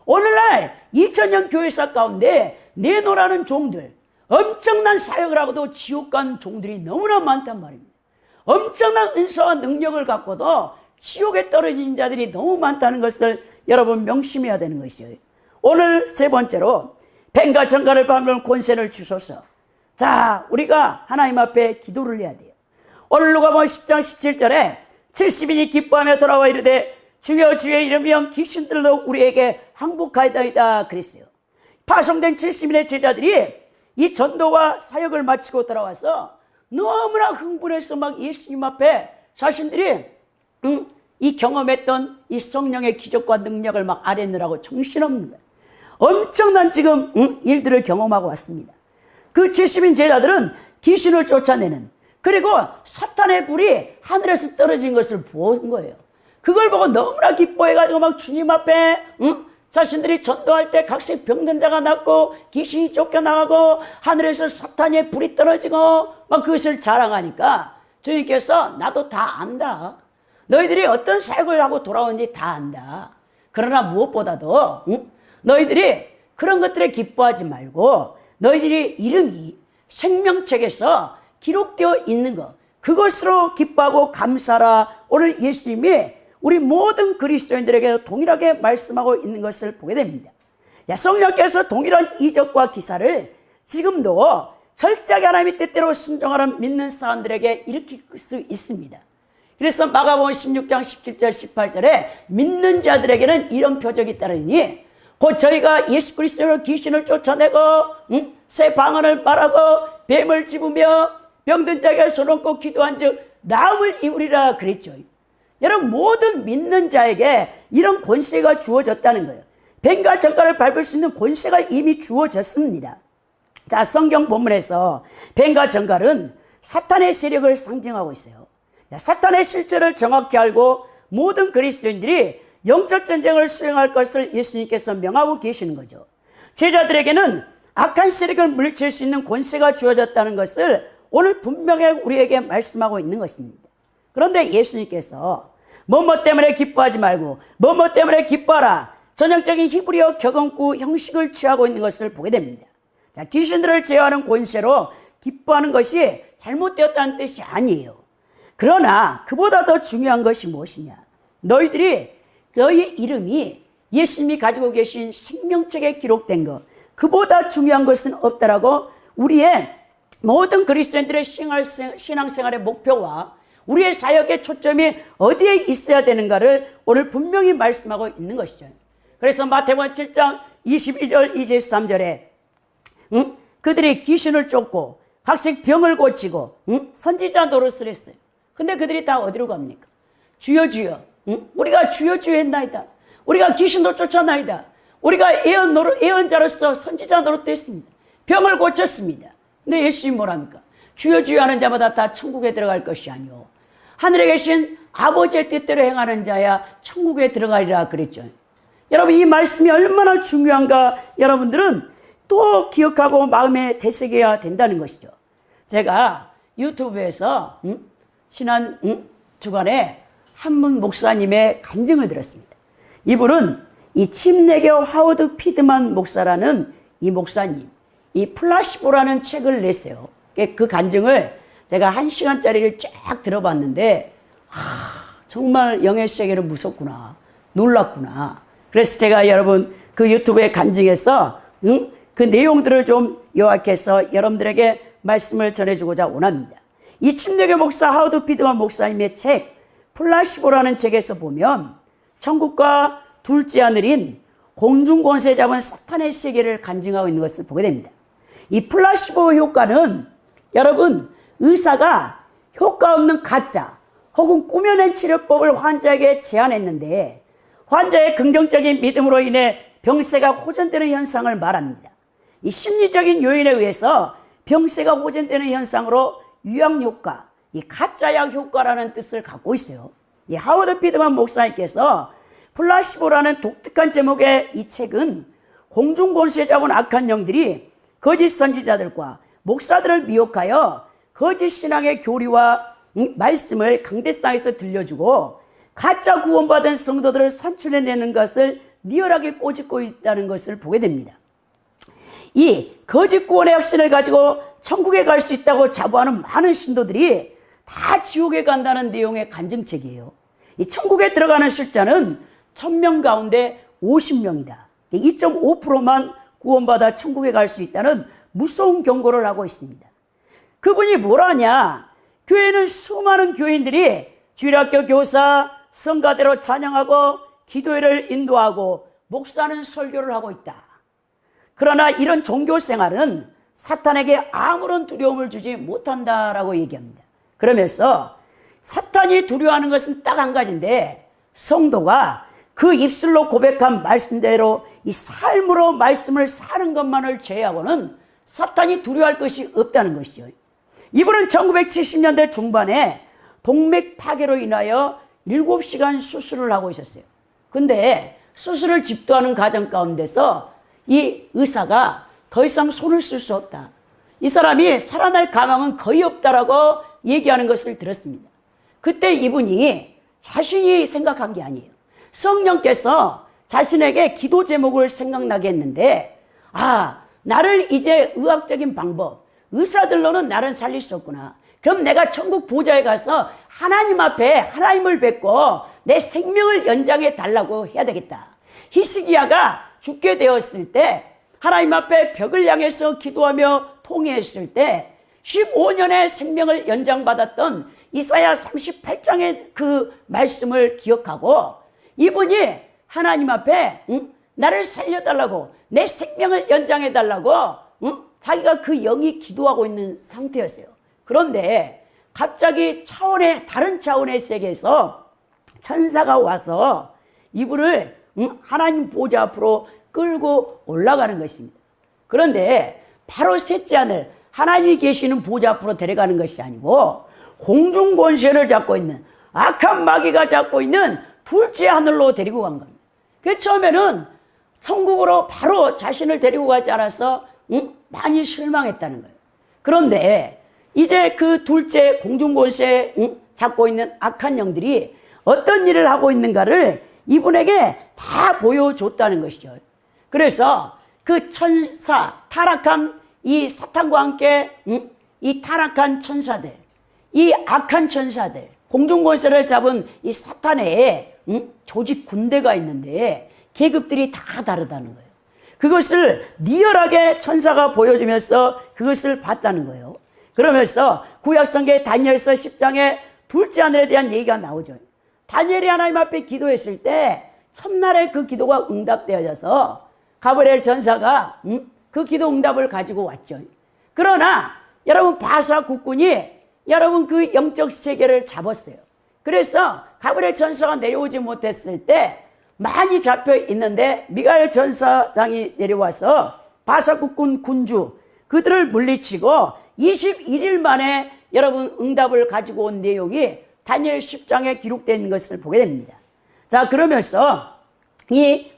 오늘날 2000년 교회사 가운데 내노라는 종들, 엄청난 사역을 하고도 지옥 간 종들이 너무나 많단 말입니다. 엄청난 은사와 능력을 갖고도 지옥에 떨어진 자들이 너무 많다는 것을 여러분 명심해야 되는 것이에요. 오늘 세 번째로 뱀과 정갈을 밟는 권세를 주소서. 자, 우리가 하나님 앞에 기도를 해야 돼요. 오늘 누가복음 10장 17절에 70인이 기뻐하며 돌아와 이르되 주여 주의 이름이여 귀신들도 우리에게 항복하이다이다 그랬어요. 파송된 70인의 제자들이 이 전도와 사역을 마치고 돌아와서 너무나 흥분해서 막 예수님 앞에 자신들이 이 경험했던 이 성령의 기적과 능력을 막 아뢰느라고 정신없는 거예요. 엄청난 지금 일들을 경험하고 왔습니다. 그 70인 제자들은 귀신을 쫓아내는, 그리고 사탄의 불이 하늘에서 떨어진 것을 본 거예요. 그걸 보고 너무나 기뻐해가지고 막 주님 앞에 자신들이 전도할 때 각색 병든 자가 낫고 귀신이 쫓겨나가고 하늘에서 사탄의 불이 떨어지고 막 그것을 자랑하니까 주님께서 나도 다 안다. 너희들이 어떤 사역을 하고 돌아오는지 다 안다. 그러나 무엇보다도 너희들이 그런 것들에 기뻐하지 말고 너희들이 이름이 생명책에서 기록되어 있는 것, 그것으로 기뻐하고 감사하라. 오늘 예수님이 우리 모든 그리스도인들에게 동일하게 말씀하고 있는 것을 보게 됩니다. 성령께서 동일한 이적과 기사를 지금도 철저하게 하나님의 뜻대로 순종하는 믿는 사람들에게 일으킬 수 있습니다. 그래서 마가복음 16장 17절 18절에 믿는 자들에게는 이런 표적이 따르니 곧 저희가 예수 그리스도로 귀신을 쫓아내고 새 방언을 말하고 뱀을 집으며 병든 자에게 손 얹고 기도한 즉 나음을 이루리라 그랬죠. 여러분, 모든 믿는 자에게 이런 권세가 주어졌다는 거예요. 뱀과 정갈을 밟을 수 있는 권세가 이미 주어졌습니다. 자, 성경 본문에서 뱀과 정갈은 사탄의 세력을 상징하고 있어요. 사탄의 실체를 정확히 알고 모든 그리스도인들이 영적 전쟁을 수행할 것을 예수님께서 명하고 계시는 거죠. 제자들에게는 악한 세력을 물리칠 수 있는 권세가 주어졌다는 것을 오늘 분명히 우리에게 말씀하고 있는 것입니다. 그런데 예수님께서 뭐뭐 때문에 기뻐하지 말고 뭐뭐 때문에 기뻐하라, 전형적인 히브리어 격언구 형식을 취하고 있는 것을 보게 됩니다. 자, 귀신들을 제어하는 권세로 기뻐하는 것이 잘못되었다는 뜻이 아니에요. 그러나 그보다 더 중요한 것이 무엇이냐, 너희 이름이 예수님이 가지고 계신 생명책에 기록된 것, 그보다 중요한 것은 없다라고 우리의 모든 그리스도인들의 신앙생활의 목표와 우리의 사역의 초점이 어디에 있어야 되는가를 오늘 분명히 말씀하고 있는 것이죠. 그래서 마태복음 7장 22절 23절에 그들이 귀신을 쫓고 각식 병을 고치고 선지자 노릇을 했어요. 근데 그들이 다 어디로 갑니까? 주여 주여, 우리가 주여 주여 했나이다. 우리가 귀신도 쫓아나이다. 우리가 예언자로서 선지자 노릇도 했습니다. 병을 고쳤습니다. 근데 예수님 뭐랍니까? 주여 주여 하는 자마다 다 천국에 들어갈 것이 아니오, 하늘에 계신 아버지의 뜻대로 행하는 자야 천국에 들어가리라 그랬죠. 여러분, 이 말씀이 얼마나 중요한가 여러분들은 또 기억하고 마음에 되새겨야 된다는 것이죠. 제가 유튜브에서 지난 주간에 한 분 목사님의 간증을 들었습니다. 이분은 이 침례교 하워드 피드만 목사라는 이 목사님, 이 플라시보라는 책을 냈어요. 그 간증을 제가 1시간짜리를 쫙 들어봤는데 정말 영의 세계는 무섭구나, 놀랍구나. 그래서 제가 여러분 그 유튜브의 간증에서 그 내용들을 좀 요약해서 여러분들에게 말씀을 전해주고자 원합니다. 이 침례교 목사 하워드 피드만 목사님의 책 플라시보라는 책에서 보면 천국과 둘째 하늘인 공중권세 잡은 사탄의 세계를 간증하고 있는 것을 보게 됩니다. 이 플라시보 효과는 여러분, 의사가 효과 없는 가짜 혹은 꾸며낸 치료법을 환자에게 제안했는데 환자의 긍정적인 믿음으로 인해 병세가 호전되는 현상을 말합니다. 이 심리적인 요인에 의해서 병세가 호전되는 현상으로 유약효과, 이 가짜약 효과라는 뜻을 갖고 있어요. 이 하워드 피드만 목사님께서 플라시보라는 독특한 제목의 이 책은 공중권세 잡은 악한 영들이 거짓 선지자들과 목사들을 미혹하여 거짓 신앙의 교리와 말씀을 강대상에서 들려주고 가짜 구원받은 성도들을 산출해내는 것을 리얼하게 꼬집고 있다는 것을 보게 됩니다. 이 거짓 구원의 확신을 가지고 천국에 갈 수 있다고 자부하는 많은 신도들이 다 지옥에 간다는 내용의 간증책이에요. 이 천국에 들어가는 숫자는 1000명 가운데 50명이다. 2.5%만 구원받아 천국에 갈 수 있다는 무서운 경고를 하고 있습니다. 그분이 뭐라냐? 교회는 수많은 교인들이 주일학교 교사, 성가대로 찬양하고 기도회를 인도하고 목사는 설교를 하고 있다. 그러나 이런 종교생활은 사탄에게 아무런 두려움을 주지 못한다라고 얘기합니다. 그러면서 사탄이 두려워하는 것은 딱 한 가지인데 성도가 그 입술로 고백한 말씀대로 이 삶으로 말씀을 사는 것만을 제외하고는 사탄이 두려워할 것이 없다는 것이죠. 이분은 1970년대 중반에 동맥 파괴로 인하여 7시간 수술을 하고 있었어요. 근데 수술을 집도하는 과정 가운데서 이 의사가 더 이상 손을 쓸 수 없다, 이 사람이 살아날 가망은 거의 없다라고 얘기하는 것을 들었습니다. 그때 이분이 자신이 생각한 게 아니에요. 성령께서 자신에게 기도 제목을 생각나게 했는데, 나를 이제 의학적인 방법, 의사들로는 나를 살릴 수 없구나. 그럼 내가 천국 보좌에 가서 하나님 앞에 하나님을 뵙고 내 생명을 연장해 달라고 해야 되겠다. 히스기야가 죽게 되었을 때 하나님 앞에 벽을 향해서 기도하며 통회했을 때 15년의 생명을 연장받았던 이사야 38장의 그 말씀을 기억하고 이분이 하나님 앞에 나를 살려달라고, 내 생명을 연장해달라고 자기가 그 영이 기도하고 있는 상태였어요. 그런데 갑자기 다른 차원의 세계에서 천사가 와서 이분을 하나님 보좌 앞으로 끌고 올라가는 것입니다. 그런데 바로 셋째 하늘, 하나님이 계시는 보좌 앞으로 데려가는 것이 아니고 공중 권세를 잡고 있는 악한 마귀가 잡고 있는 둘째 하늘로 데리고 간 겁니다. 그래서 처음에는 천국으로 바로 자신을 데리고 가지 않아서 많이 실망했다는 거예요. 그런데 이제 그 둘째 공중 권세 잡고 있는 악한 영들이 어떤 일을 하고 있는가를 이분에게 다 보여줬다는 것이죠. 그래서 그 천사, 타락한 이 사탄과 함께 이 타락한 천사들, 이 악한 천사들, 공중권세를 잡은 이 사탄의 조직 군대가 있는데 계급들이 다 다르다는 거예요. 그것을 리얼하게 천사가 보여주면서 그것을 봤다는 거예요. 그러면서 구약성경 다니엘서 10장에 둘째 하늘에 대한 얘기가 나오죠. 다니엘이 하나님 앞에 기도했을 때 첫날에 그 기도가 응답되어져서 가브리엘 전사가 그 기도 응답을 가지고 왔죠. 그러나 여러분 바사 국군이 여러분 그 영적 세계를 잡았어요. 그래서 가브리엘 전사가 내려오지 못했을 때 많이 잡혀 있는데 미가엘 전사장이 내려와서 바사 국군 군주 그들을 물리치고 21일 만에 여러분 응답을 가지고 온 내용이 다니엘 10장에 기록된 것을 보게 됩니다. 자, 그러면서 이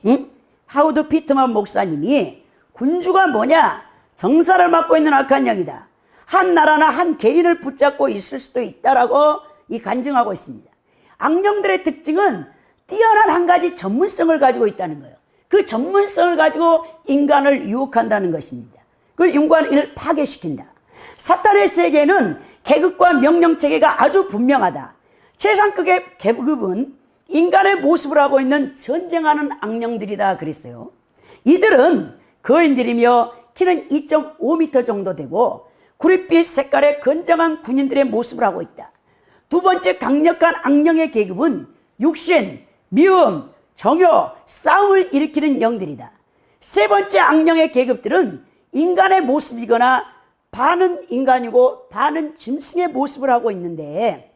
하우드 피트만 목사님이 군주가 뭐냐? 정사를 맡고 있는 악한 영이다. 한 나라나 한 개인을 붙잡고 있을 수도 있다라고 간증하고 있습니다. 악령들의 특징은 뛰어난 한 가지 전문성을 가지고 있다는 거예요. 그 전문성을 가지고 인간을 유혹한다는 것입니다. 그 인간을 파괴시킨다. 사탄의 세계는 계급과 명령체계가 아주 분명하다. 최상급의 계급은 인간의 모습을 하고 있는 전쟁하는 악령들이다 그랬어요. 이들은 거인들이며 키는 2.5m 정도 되고 구릿빛 색깔의 건장한 군인들의 모습을 하고 있다. 두 번째 강력한 악령의 계급은 육신, 미움, 정욕, 싸움을 일으키는 영들이다. 세 번째 악령의 계급들은 인간의 모습이거나 반은 인간이고 반은 짐승의 모습을 하고 있는데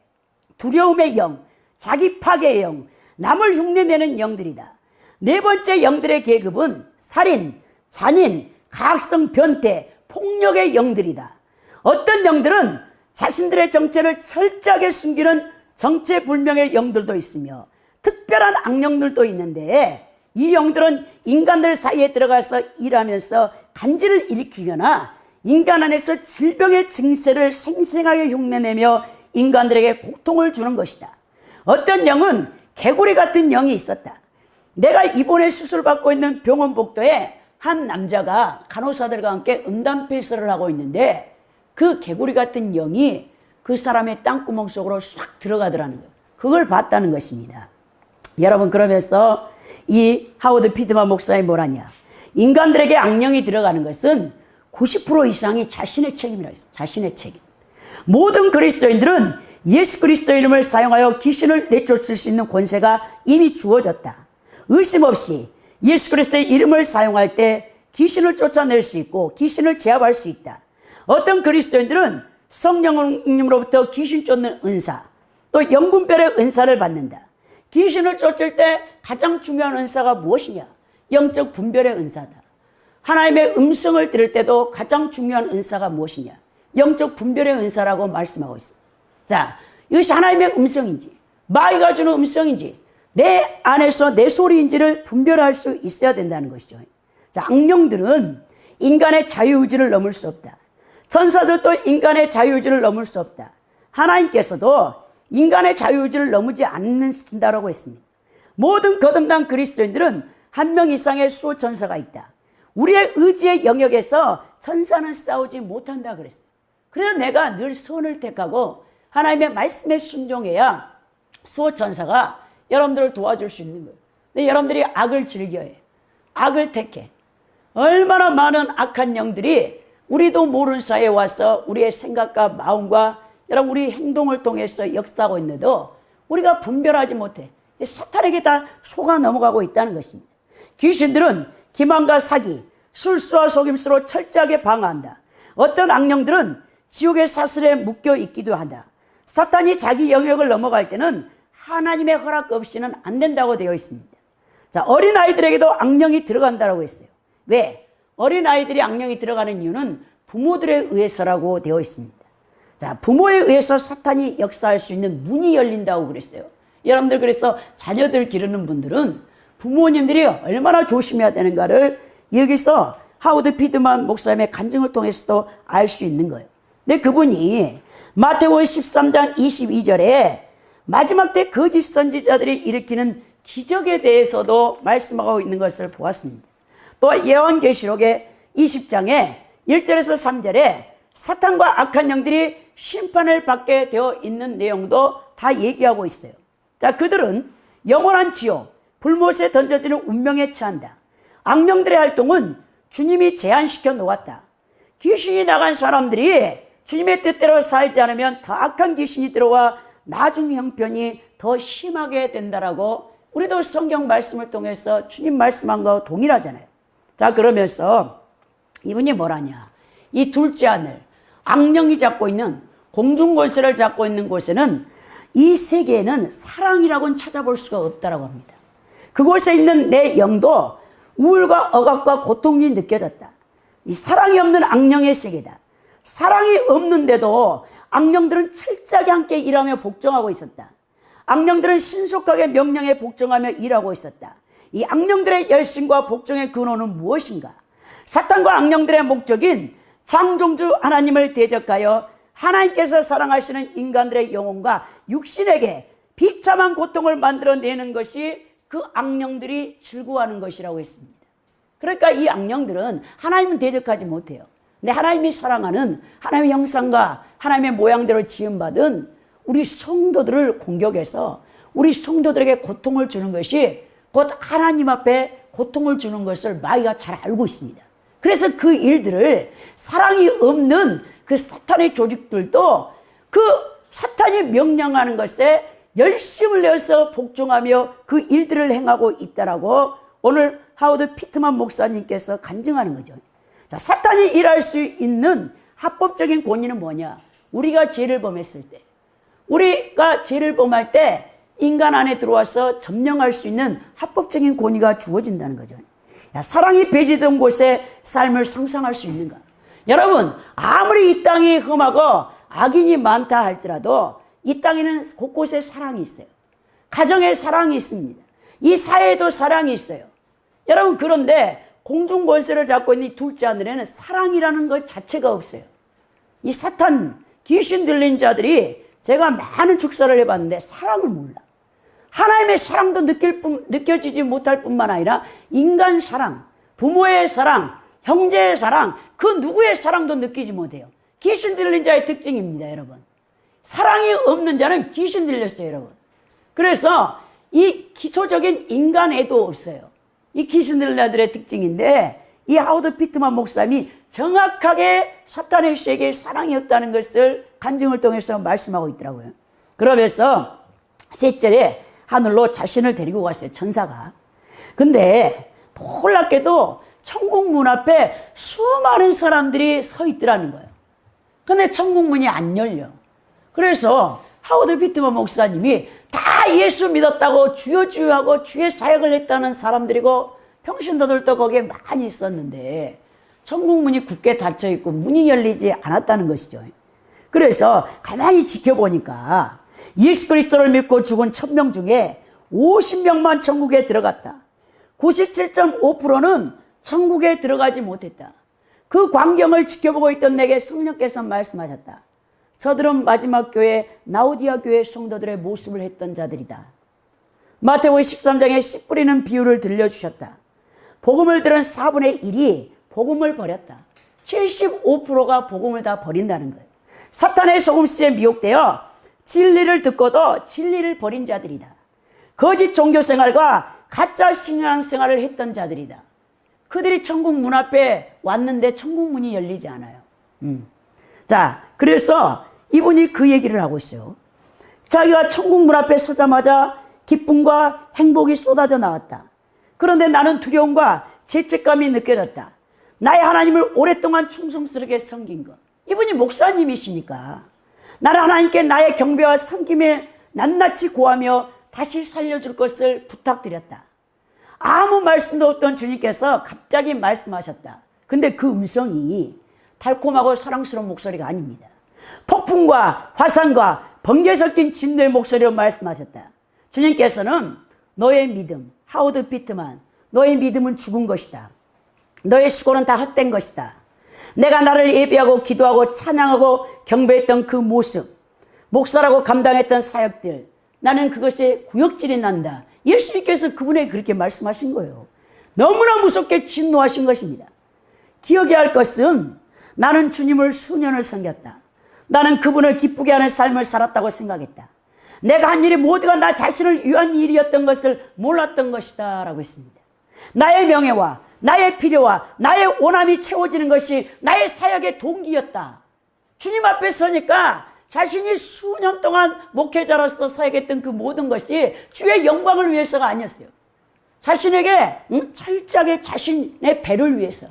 두려움의 영, 자기 파괴의 영, 남을 흉내내는 영들이다. 네 번째 영들의 계급은 살인, 잔인, 가학성 변태, 폭력의 영들이다. 어떤 영들은 자신들의 정체를 철저하게 숨기는 정체불명의 영들도 있으며 특별한 악령들도 있는데 이 영들은 인간들 사이에 들어가서 일하면서 간질을 일으키거나 인간 안에서 질병의 증세를 생생하게 흉내내며 인간들에게 고통을 주는 것이다. 어떤 영은 개구리 같은 영이 있었다. 내가 입원해 수술받고 있는 병원 복도에 한 남자가 간호사들과 함께 음담필서를 하고 있는데 그 개구리 같은 영이 그 사람의 땅구멍 속으로 싹 들어가더라는 거예요. 그걸 봤다는 것입니다. 여러분, 그러면서 이 하워드 피드만 목사님 뭐라냐? 인간들에게 악령이 들어가는 것은 90% 이상이 자신의 책임이라고 했어요. 자신의 책임. 모든 그리스도인들은 예수 그리스도 이름을 사용하여 귀신을 내쫓을 수 있는 권세가 이미 주어졌다. 의심 없이 예수 그리스도의 이름을 사용할 때 귀신을 쫓아낼 수 있고 귀신을 제압할 수 있다. 어떤 그리스도인들은 성령님으로부터 귀신 쫓는 은사, 또 영분별의 은사를 받는다. 귀신을 쫓을 때 가장 중요한 은사가 무엇이냐? 영적 분별의 은사다. 하나님의 음성을 들을 때도 가장 중요한 은사가 무엇이냐? 영적 분별의 은사라고 말씀하고 있습니다. 자, 이것이 하나님의 음성인지 마귀가 주는 음성인지 내 안에서 내 소리인지를 분별할 수 있어야 된다는 것이죠. 자, 악령들은 인간의 자유의지를 넘을 수 없다. 천사들도 인간의 자유의지를 넘을 수 없다. 하나님께서도 인간의 자유의지를 넘지 않는다라고 했습니다. 모든 거듭난 그리스도인들은 한 명 이상의 수호천사가 있다. 우리의 의지의 영역에서 천사는 싸우지 못한다 그랬어요. 그래서 내가 늘 선을 택하고 하나님의 말씀에 순종해야 수호천사가 여러분들을 도와줄 수 있는 거예요. 근데 여러분들이 악을 즐겨해. 악을 택해. 얼마나 많은 악한 영들이 우리도 모르는 사이에 와서 우리의 생각과 마음과 여러분 우리 행동을 통해서 역사하고 있는데도 우리가 분별하지 못해. 사탄에게 다 속아 넘어가고 있다는 것입니다. 귀신들은 기만과 사기, 술수와 속임수로 철저하게 방어한다. 어떤 악령들은 지옥의 사슬에 묶여 있기도 한다. 사탄이 자기 영역을 넘어갈 때는 하나님의 허락 없이는 안 된다고 되어 있습니다. 자, 어린아이들에게도 악령이 들어간다고 했어요. 왜? 어린아이들이 악령이 들어가는 이유는 부모들에 의해서라고 되어 있습니다. 자, 부모에 의해서 사탄이 역사할 수 있는 문이 열린다고 그랬어요. 여러분들, 그래서 자녀들 기르는 분들은 부모님들이 얼마나 조심해야 되는가를 여기서 하워드 피트만 목사님의 간증을 통해서도 알 수 있는 거예요. 근데 그분이 마태복음 13장 22절에 마지막 때 거짓 선지자들이 일으키는 기적에 대해서도 말씀하고 있는 것을 보았습니다. 또 요한계시록의 20장에 1절에서 3절에 사탄과 악한 영들이 심판을 받게 되어 있는 내용도 다 얘기하고 있어요. 자, 그들은 영원한 지옥, 불못에 던져지는 운명에 처한다. 악령들의 활동은 주님이 제한시켜 놓았다. 귀신이 나간 사람들이 주님의 뜻대로 살지 않으면 더 악한 귀신이 들어와 나중 형편이 더 심하게 된다라고 우리도 성경 말씀을 통해서 주님 말씀한 거 동일하잖아요. 자, 그러면서 이분이 뭐라냐. 이 둘째 하늘, 악령이 잡고 있는 공중권세를 잡고 있는 곳에는 이 세계에는 사랑이라고는 찾아볼 수가 없다라고 합니다. 그곳에 있는 내 영도 우울과 억압과 고통이 느껴졌다. 이 사랑이 없는 악령의 세계다. 사랑이 없는데도 악령들은 철저하게 함께 일하며 복종하고 있었다. 악령들은 신속하게 명령에 복종하며 일하고 있었다. 이 악령들의 열심과 복종의 근원은 무엇인가? 사탄과 악령들의 목적인 창조주 하나님을 대적하여 하나님께서 사랑하시는 인간들의 영혼과 육신에게 비참한 고통을 만들어내는 것이 그 악령들이 즐거워하는 것이라고 했습니다. 그러니까 이 악령들은 하나님은 대적하지 못해요. 근데 하나님이 사랑하는 하나님의 형상과 하나님의 모양대로 지음받은 우리 성도들을 공격해서 우리 성도들에게 고통을 주는 것이 곧 하나님 앞에 고통을 주는 것을 마귀가 잘 알고 있습니다. 그래서 그 일들을 사랑이 없는 그 사탄의 조직들도 그 사탄이 명령하는 것에 열심을 내어서 복종하며 그 일들을 행하고 있다라고 오늘 하워드 피트만 목사님께서 간증하는 거죠. 자, 사탄이 일할 수 있는 합법적인 권위는 뭐냐? 우리가 죄를 범했을 때, 우리가 죄를 범할 때 인간 안에 들어와서 점령할 수 있는 합법적인 권위가 주어진다는 거죠. 야, 사랑이 배제된 곳에 삶을 상상할 수 있는가? 여러분, 아무리 이 땅이 험하고 악인이 많다 할지라도 이 땅에는 곳곳에 사랑이 있어요. 가정에 사랑이 있습니다. 이 사회에도 사랑이 있어요. 여러분, 그런데 공중권세를 잡고 있는 이 둘째 하늘에는 사랑이라는 것 자체가 없어요. 이 사탄, 귀신 들린 자들이 제가 많은 축사를 해봤는데 사랑을 몰라. 하나님의 사랑도 느껴지지 못할 뿐만 아니라 인간 사랑, 부모의 사랑, 형제의 사랑, 그 누구의 사랑도 느끼지 못해요. 귀신 들린 자의 특징입니다, 여러분. 사랑이 없는 자는 귀신 들렸어요, 여러분. 그래서 이 기초적인 인간 애도 없어요. 이 귀신 들린 자들의 특징인데 이 하워드 피트만 목사님이 정확하게 사탄의 세계에 사랑이 없다는 것을 간증을 통해서 말씀하고 있더라고요. 그러면서 셋째에 하늘로 자신을 데리고 갔어요, 천사가. 근데 놀랍게도 천국 문 앞에 수많은 사람들이 서 있더라는 거예요. 근데 천국 문이 안 열려. 그래서 하워드 피트만 목사님이 다 예수 믿었다고 주여 주여 하고 주의 사역을 했다는 사람들이고 평신도들도 거기에 많이 있었는데 천국 문이 굳게 닫혀 있고 문이 열리지 않았다는 것이죠. 그래서 가만히 지켜보니까 예수 그리스도를 믿고 죽은 1000명 중에 50명만 천국에 들어갔다. 97.5%는 천국에 들어가지 못했다. 그 광경을 지켜보고 있던 내게 성령께서 말씀하셨다. 저들은 마지막 교회 라오디아 교회 성도들의 모습을 했던 자들이다. 마태복음 13장에 씨 뿌리는 비유를 들려주셨다. 복음을 들은 4분의 1이 복음을 버렸다. 75%가 복음을 다 버린다는 거예요. 사탄의 속임수에 미혹되어 진리를 듣고도 진리를 버린 자들이다. 거짓 종교생활과 가짜 신앙생활을 했던 자들이다. 그들이 천국 문 앞에 왔는데 천국 문이 열리지 않아요. 자, 그래서 이분이 그 얘기를 하고 있어요. 자기가 천국 문 앞에 서자마자 기쁨과 행복이 쏟아져 나왔다. 그런데 나는 두려움과 죄책감이 느껴졌다. 나의 하나님을 오랫동안 충성스럽게 섬긴 것. 이분이 목사님이십니까? 나는 하나님께 나의 경배와 섬김에 낱낱이 고하며 다시 살려줄 것을 부탁드렸다. 아무 말씀도 없던 주님께서 갑자기 말씀하셨다. 근데 그 음성이 달콤하고 사랑스러운 목소리가 아닙니다. 폭풍과 화산과 번개 섞인 진노의 목소리로 말씀하셨다. 주님께서는 너의 믿음, 하워드 피트만, 너의 믿음은 죽은 것이다. 너의 수고는 다 헛된 것이다. 내가 나를 예배하고 기도하고 찬양하고 경배했던 그 모습, 목사라고 감당했던 사역들, 나는 그것에 구역질이 난다. 예수님께서 그분에게 그렇게 말씀하신 거예요. 너무나 무섭게 진노하신 것입니다. 기억해야 할 것은 나는 주님을 수년을 섬겼다. 나는 그분을 기쁘게 하는 삶을 살았다고 생각했다. 내가 한 일이 모두가 나 자신을 위한 일이었던 것을 몰랐던 것이다 라고 했습니다. 나의 명예와 나의 필요와 나의 원함이 채워지는 것이 나의 사역의 동기였다. 주님 앞에 서니까 자신이 수년 동안 목회자로서 사역했던 그 모든 것이 주의 영광을 위해서가 아니었어요. 자신에게 철저하게 자신의 배를 위해서,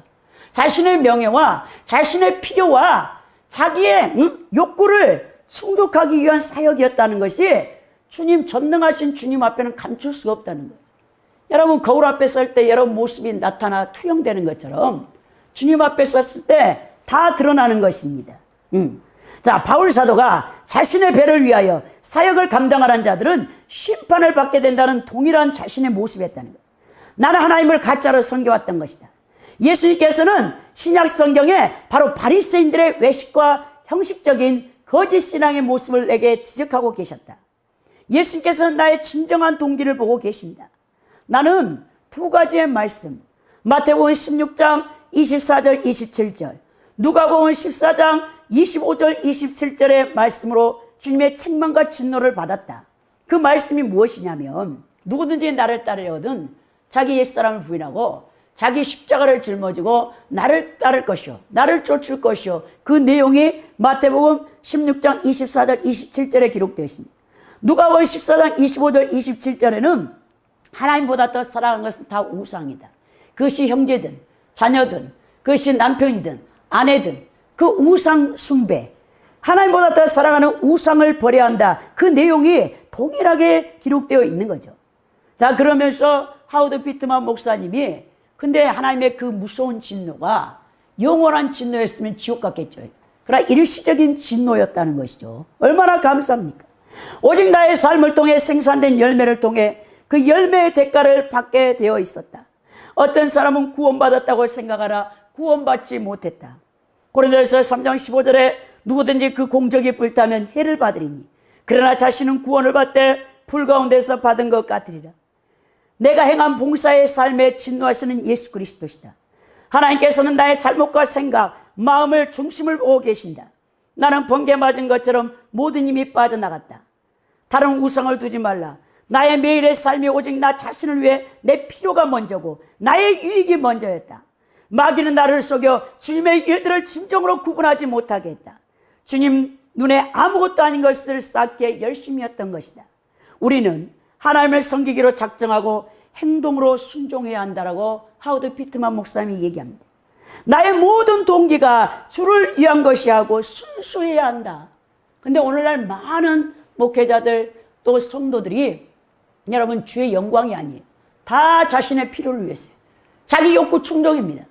자신의 명예와 자신의 필요와 자기의 욕구를 충족하기 위한 사역이었다는 것이 주님, 전능하신 주님 앞에는 감출 수가 없다는 거예요. 여러분, 거울 앞에 설 때 여러분 모습이 나타나 투영되는 것처럼 주님 앞에 섰을 때 다 드러나는 것입니다. 자, 바울 사도가 자신의 배를 위하여 사역을 감당하는 자들은 심판을 받게 된다는 동일한 자신의 모습이었다는 거예요. 나는 하나님을 가짜로 섬겨왔던 것이다. 예수님께서는 신약 성경에 바로 바리새인들의 외식과 형식적인 거짓 신앙의 모습을 내게 지적하고 계셨다. 예수님께서는 나의 진정한 동기를 보고 계신다. 나는 두 가지의 말씀, 마태복음 16장 24절 27절, 누가복음 14장 25절 27절의 말씀으로 주님의 책망과 진노를 받았다. 그 말씀이 무엇이냐면 누구든지 나를 따르려거든 자기 옛사람을 부인하고 자기 십자가를 짊어지고 나를 따를 것이요, 나를 쫓을 것이요. 그 내용이 마태복음 16장 24절 27절에 기록되어 있습니다. 누가복음 14장 25절 27절에는 하나님보다 더 사랑하는 것은 다 우상이다. 그것이 형제든 자녀든 그것이 남편이든 아내든 그 우상 숭배, 하나님보다 더 사랑하는 우상을 버려야 한다. 그 내용이 동일하게 기록되어 있는 거죠. 자, 그러면서 하워드 피트만 목사님이 근데 하나님의 그 무서운 진노가 영원한 진노였으면 지옥 같겠죠. 그러나 일시적인 진노였다는 것이죠. 얼마나 감사합니까? 오직 나의 삶을 통해 생산된 열매를 통해 그 열매의 대가를 받게 되어 있었다. 어떤 사람은 구원받았다고 생각하나 구원받지 못했다. 고린도전서 3장 15절에 누구든지 그 공적이 불타면 해를 받으리니 그러나 자신은 구원을 받되 불 가운데서 받은 것 같으리라. 내가 행한 봉사의 삶에 진노하시는 예수 그리스도시다. 하나님께서는 나의 잘못과 생각, 마음을 중심을 보고 계신다. 나는 번개 맞은 것처럼 모든 힘이 빠져나갔다. 다른 우상을 두지 말라. 나의 매일의 삶이 오직 나 자신을 위해 내 필요가 먼저고 나의 유익이 먼저였다. 마귀는 나를 속여 주님의 일들을 진정으로 구분하지 못하게 했다. 주님 눈에 아무것도 아닌 것을 쌓기에 열심히 했던 것이다. 우리는 하나님을 섬기기로 작정하고 행동으로 순종해야 한다라고 하워드 피트만 목사님이 얘기합니다. 나의 모든 동기가 주를 위한 것이하고 순수해야 한다. 근데 오늘날 많은 목회자들 또 성도들이 여러분 주의 영광이 아니에요. 다 자신의 필요를 위해서요. 자기 욕구 충족입니다.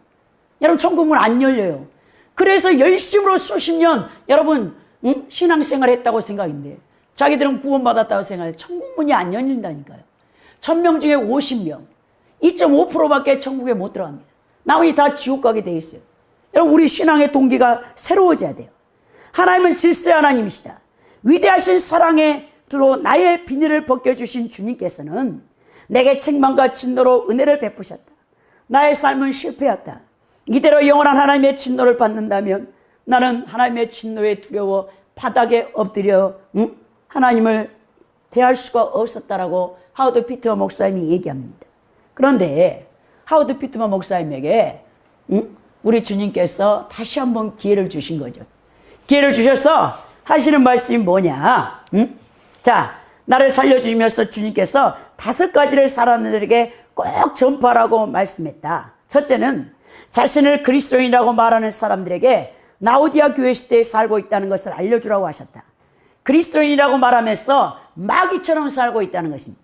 여러분 천국문 안 열려요. 그래서 열심으로 수십 년 여러분 신앙생활 했다고 생각인데 자기들은 구원받았다고 생각해 천국문이 안 열린다니까요. 1000명 중에 50명, 2.5%밖에 천국에 못 들어갑니다. 나머지 다 지옥 가게 돼 있어요. 여러분 우리 신앙의 동기가 새로워져야 돼요. 하나님은 질서의 하나님이시다. 위대하신 사랑으로 나의 비닐을 벗겨주신 주님께서는 내게 책망과 진노로 은혜를 베푸셨다. 나의 삶은 실패였다. 이대로 영원한 하나님의 진노를 받는다면 나는 하나님의 진노에 두려워 바닥에 엎드려 하나님을 대할 수가 없었다라고 하워드 피트만 목사님이 얘기합니다. 그런데 하워드 피트만 목사님에게 우리 주님께서 다시 한번 기회를 주신 거죠. 기회를 주셔서 하시는 말씀이 뭐냐? 자, 나를 살려주시면서 주님께서 5가지를 사람들에게 꼭 전파하라고 말씀했다. 첫째는 자신을 그리스도인이라고 말하는 사람들에게 라오디아 교회 시대에 살고 있다는 것을 알려주라고 하셨다. 그리스도인이라고 말하면서 마귀처럼 살고 있다는 것입니다.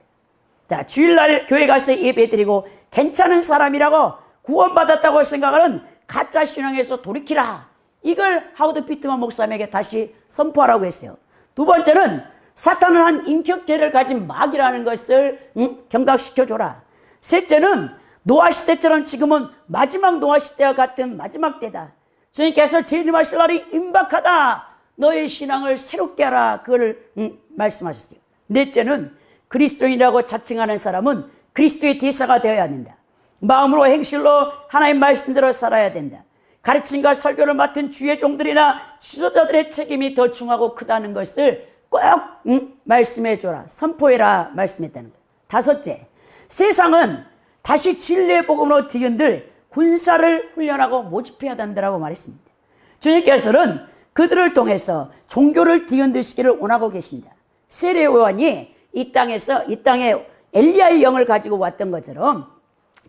자, 주일날 교회 가서 예배드리고 괜찮은 사람이라고 구원받았다고 생각하는 가짜 신앙에서 돌이키라. 이걸 하워드 피트만 목사님에게 다시 선포하라고 했어요. 두 번째는 사탄은 한 인격체를 가진 마귀라는 것을 경각시켜줘라. 셋째는 노아 시대처럼 지금은 마지막 노아 시대와 같은 마지막 때다. 주님께서 재림하실 날이 임박하다. 너의 신앙을 새롭게 하라. 그걸 말씀하셨어요. 넷째는 그리스도인이라고 자칭하는 사람은 그리스도의 대사가 되어야 된다. 마음으로 행실로 하나님 말씀대로 살아야 된다. 가르침과 설교를 맡은 주의 종들이나 지도자들의 책임이 더 중하고 크다는 것을 꼭 말씀해줘라. 선포해라. 말씀했다는 거예요. 다섯째, 세상은 다시 진리의 복음으로 뒤흔들 군사를 훈련하고 모집해야 된다고 말했습니다. 주님께서는 그들을 통해서 종교를 뒤흔드시기를 원하고 계십니다. 세례 요한이 이 땅에 엘리야의 영을 가지고 왔던 것처럼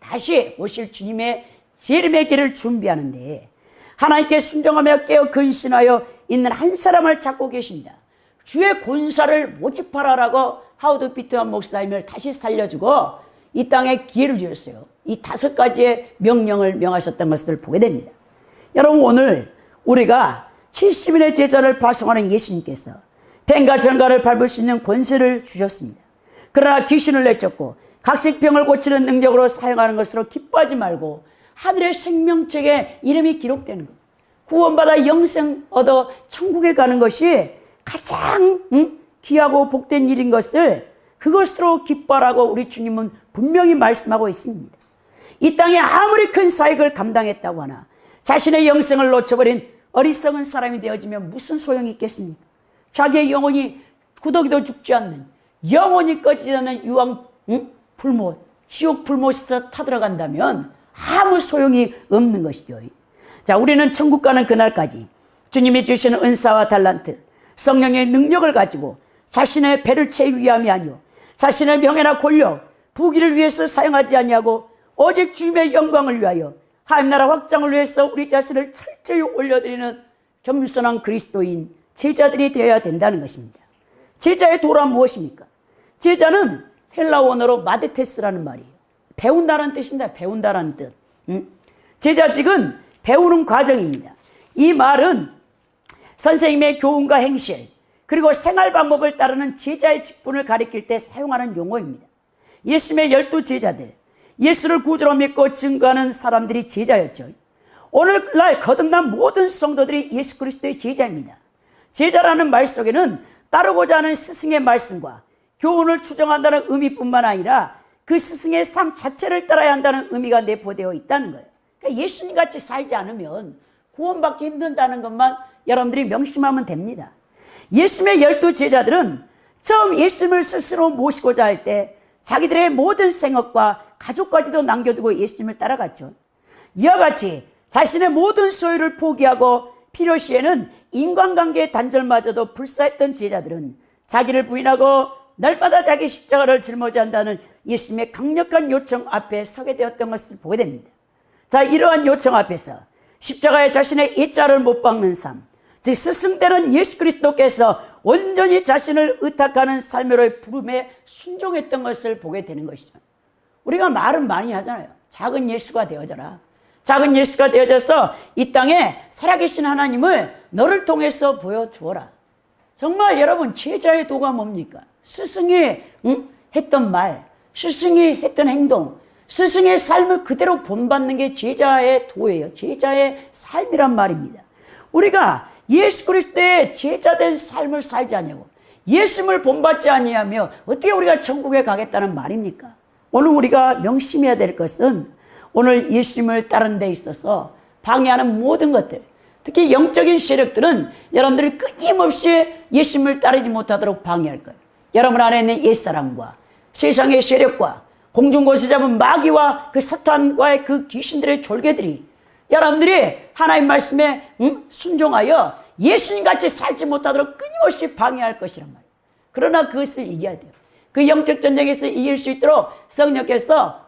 다시 오실 주님의 재림의 길을 준비하는데 하나님께 순종하며 깨어 근신하여 있는 한 사람을 찾고 계십니다. 주의 군사를 모집하라라고 하워드 피트만 목사님을 다시 살려주고 이 땅에 기회를 주셨어요. 이 5가지의 명령을 명하셨던 것을 보게 됩니다. 여러분, 오늘 우리가 70인의 제자를 파송하는 예수님께서 뱀과 전갈을 밟을 수 있는 권세를 주셨습니다. 그러나 귀신을 내쫓고 각색병을 고치는 능력으로 사용하는 것으로 기뻐하지 말고 하늘의 생명책에 이름이 기록되는 것, 구원받아 영생 얻어 천국에 가는 것이 가장 귀하고 복된 일인 것을 그것으로 기뻐하라고 우리 주님은 분명히 말씀하고 있습니다. 이 땅에 아무리 큰 사역을 감당했다고 하나 자신의 영생을 놓쳐버린 어리석은 사람이 되어지면 무슨 소용이 있겠습니까? 자기의 영혼이 구더기도 죽지 않는, 영혼이 꺼지지 않는 유황 불못, 지옥 불못에서 타들어간다면 아무 소용이 없는 것이죠. 자, 우리는 천국 가는 그날까지 주님이 주시는 은사와 달란트, 성령의 능력을 가지고 자신의 배를 채우기 위함이 아니오 자신의 명예나 권력, 부귀를 위해서 사용하지 아니하고 오직 주님의 영광을 위하여 하나님 나라 확장을 위해서 우리 자신을 철저히 올려드리는 겸손한 그리스도인 제자들이 되어야 된다는 것입니다. 제자의 도란 무엇입니까? 제자는 헬라 원어로 마데테스라는 말이에요. 배운다는 뜻입니다. 배운다는 뜻. 제자직은 배우는 과정입니다. 이 말은 선생님의 교훈과 행실 그리고 생활 방법을 따르는 제자의 직분을 가리킬 때 사용하는 용어입니다. 예수님의 12 제자들, 예수를 구주로 믿고 증거하는 사람들이 제자였죠. 오늘날 거듭난 모든 성도들이 예수 그리스도의 제자입니다. 제자라는 말 속에는 따르고자 하는 스승의 말씀과 교훈을 추정한다는 의미뿐만 아니라 그 스승의 삶 자체를 따라야 한다는 의미가 내포되어 있다는 거예요. 그러니까 예수님같이 살지 않으면 구원받기 힘든다는 것만 여러분들이 명심하면 됩니다. 예수님의 12 제자들은 처음 예수님을 스스로 모시고자 할 때 자기들의 모든 생업과 가족까지도 남겨두고 예수님을 따라갔죠. 이와 같이 자신의 모든 소유를 포기하고 필요시에는 인간관계의 단절마저도 불사했던 제자들은 자기를 부인하고 날마다 자기 십자가를 짊어져야 한다는 예수님의 강력한 요청 앞에 서게 되었던 것을 보게 됩니다. 자, 이러한 요청 앞에서 십자가에 자신의 일자를 못 박는 삶, 즉 스승되는 예수 그리스도께서 온전히 자신을 의탁하는 삶으로의 부름에 순종했던 것을 보게 되는 것이죠. 우리가 말은 많이 하잖아요. 작은 예수가 되어져라. 작은 예수가 되어져서 이 땅에 살아계신 하나님을 너를 통해서 보여주어라. 정말 여러분, 제자의 도가 뭡니까? 스승이 했던 말, 스승이 했던 행동, 스승의 삶을 그대로 본받는 게 제자의 도예요. 제자의 삶이란 말입니다. 우리가 예수 그리스도의 제자된 삶을 살지 않냐고, 예수님을 본받지 아니하며 어떻게 우리가 천국에 가겠다는 말입니까? 오늘 우리가 명심해야 될 것은 오늘 예수님을 따르는 데 있어서 방해하는 모든 것들, 특히 영적인 세력들은 여러분들이 끊임없이 예수님을 따르지 못하도록 방해할 거예요. 여러분 안에 있는 옛사람과 세상의 세력과 공중곳을 잡은 마귀와 그 사탄과의 그 귀신들의 졸개들이 여러분들이 하나님 말씀에 순종하여 예수님같이 살지 못하도록 끊임없이 방해할 것이란 말이에요. 그러나 그것을 이겨야 돼요. 그 영적 전쟁에서 이길 수 있도록 성령께서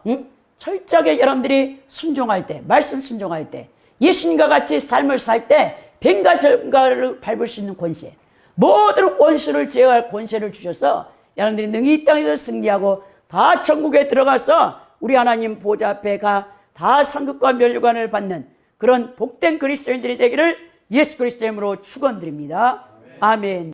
철저하게 여러분들이 순종할 때, 말씀 순종할 때, 예수님과 같이 삶을 살 때 뱀과 전갈을 밟을 수 있는 권세, 모든 원수를 제어할 권세를 주셔서 여러분들이 능히 이 땅에서 승리하고 다 천국에 들어가서 우리 하나님 보좌 앞에 가 다 상급과 면류관을 받는 그런 복된 그리스도인들이 되기를 예수 그리스도의 이름으로 축원드립니다. 아멘.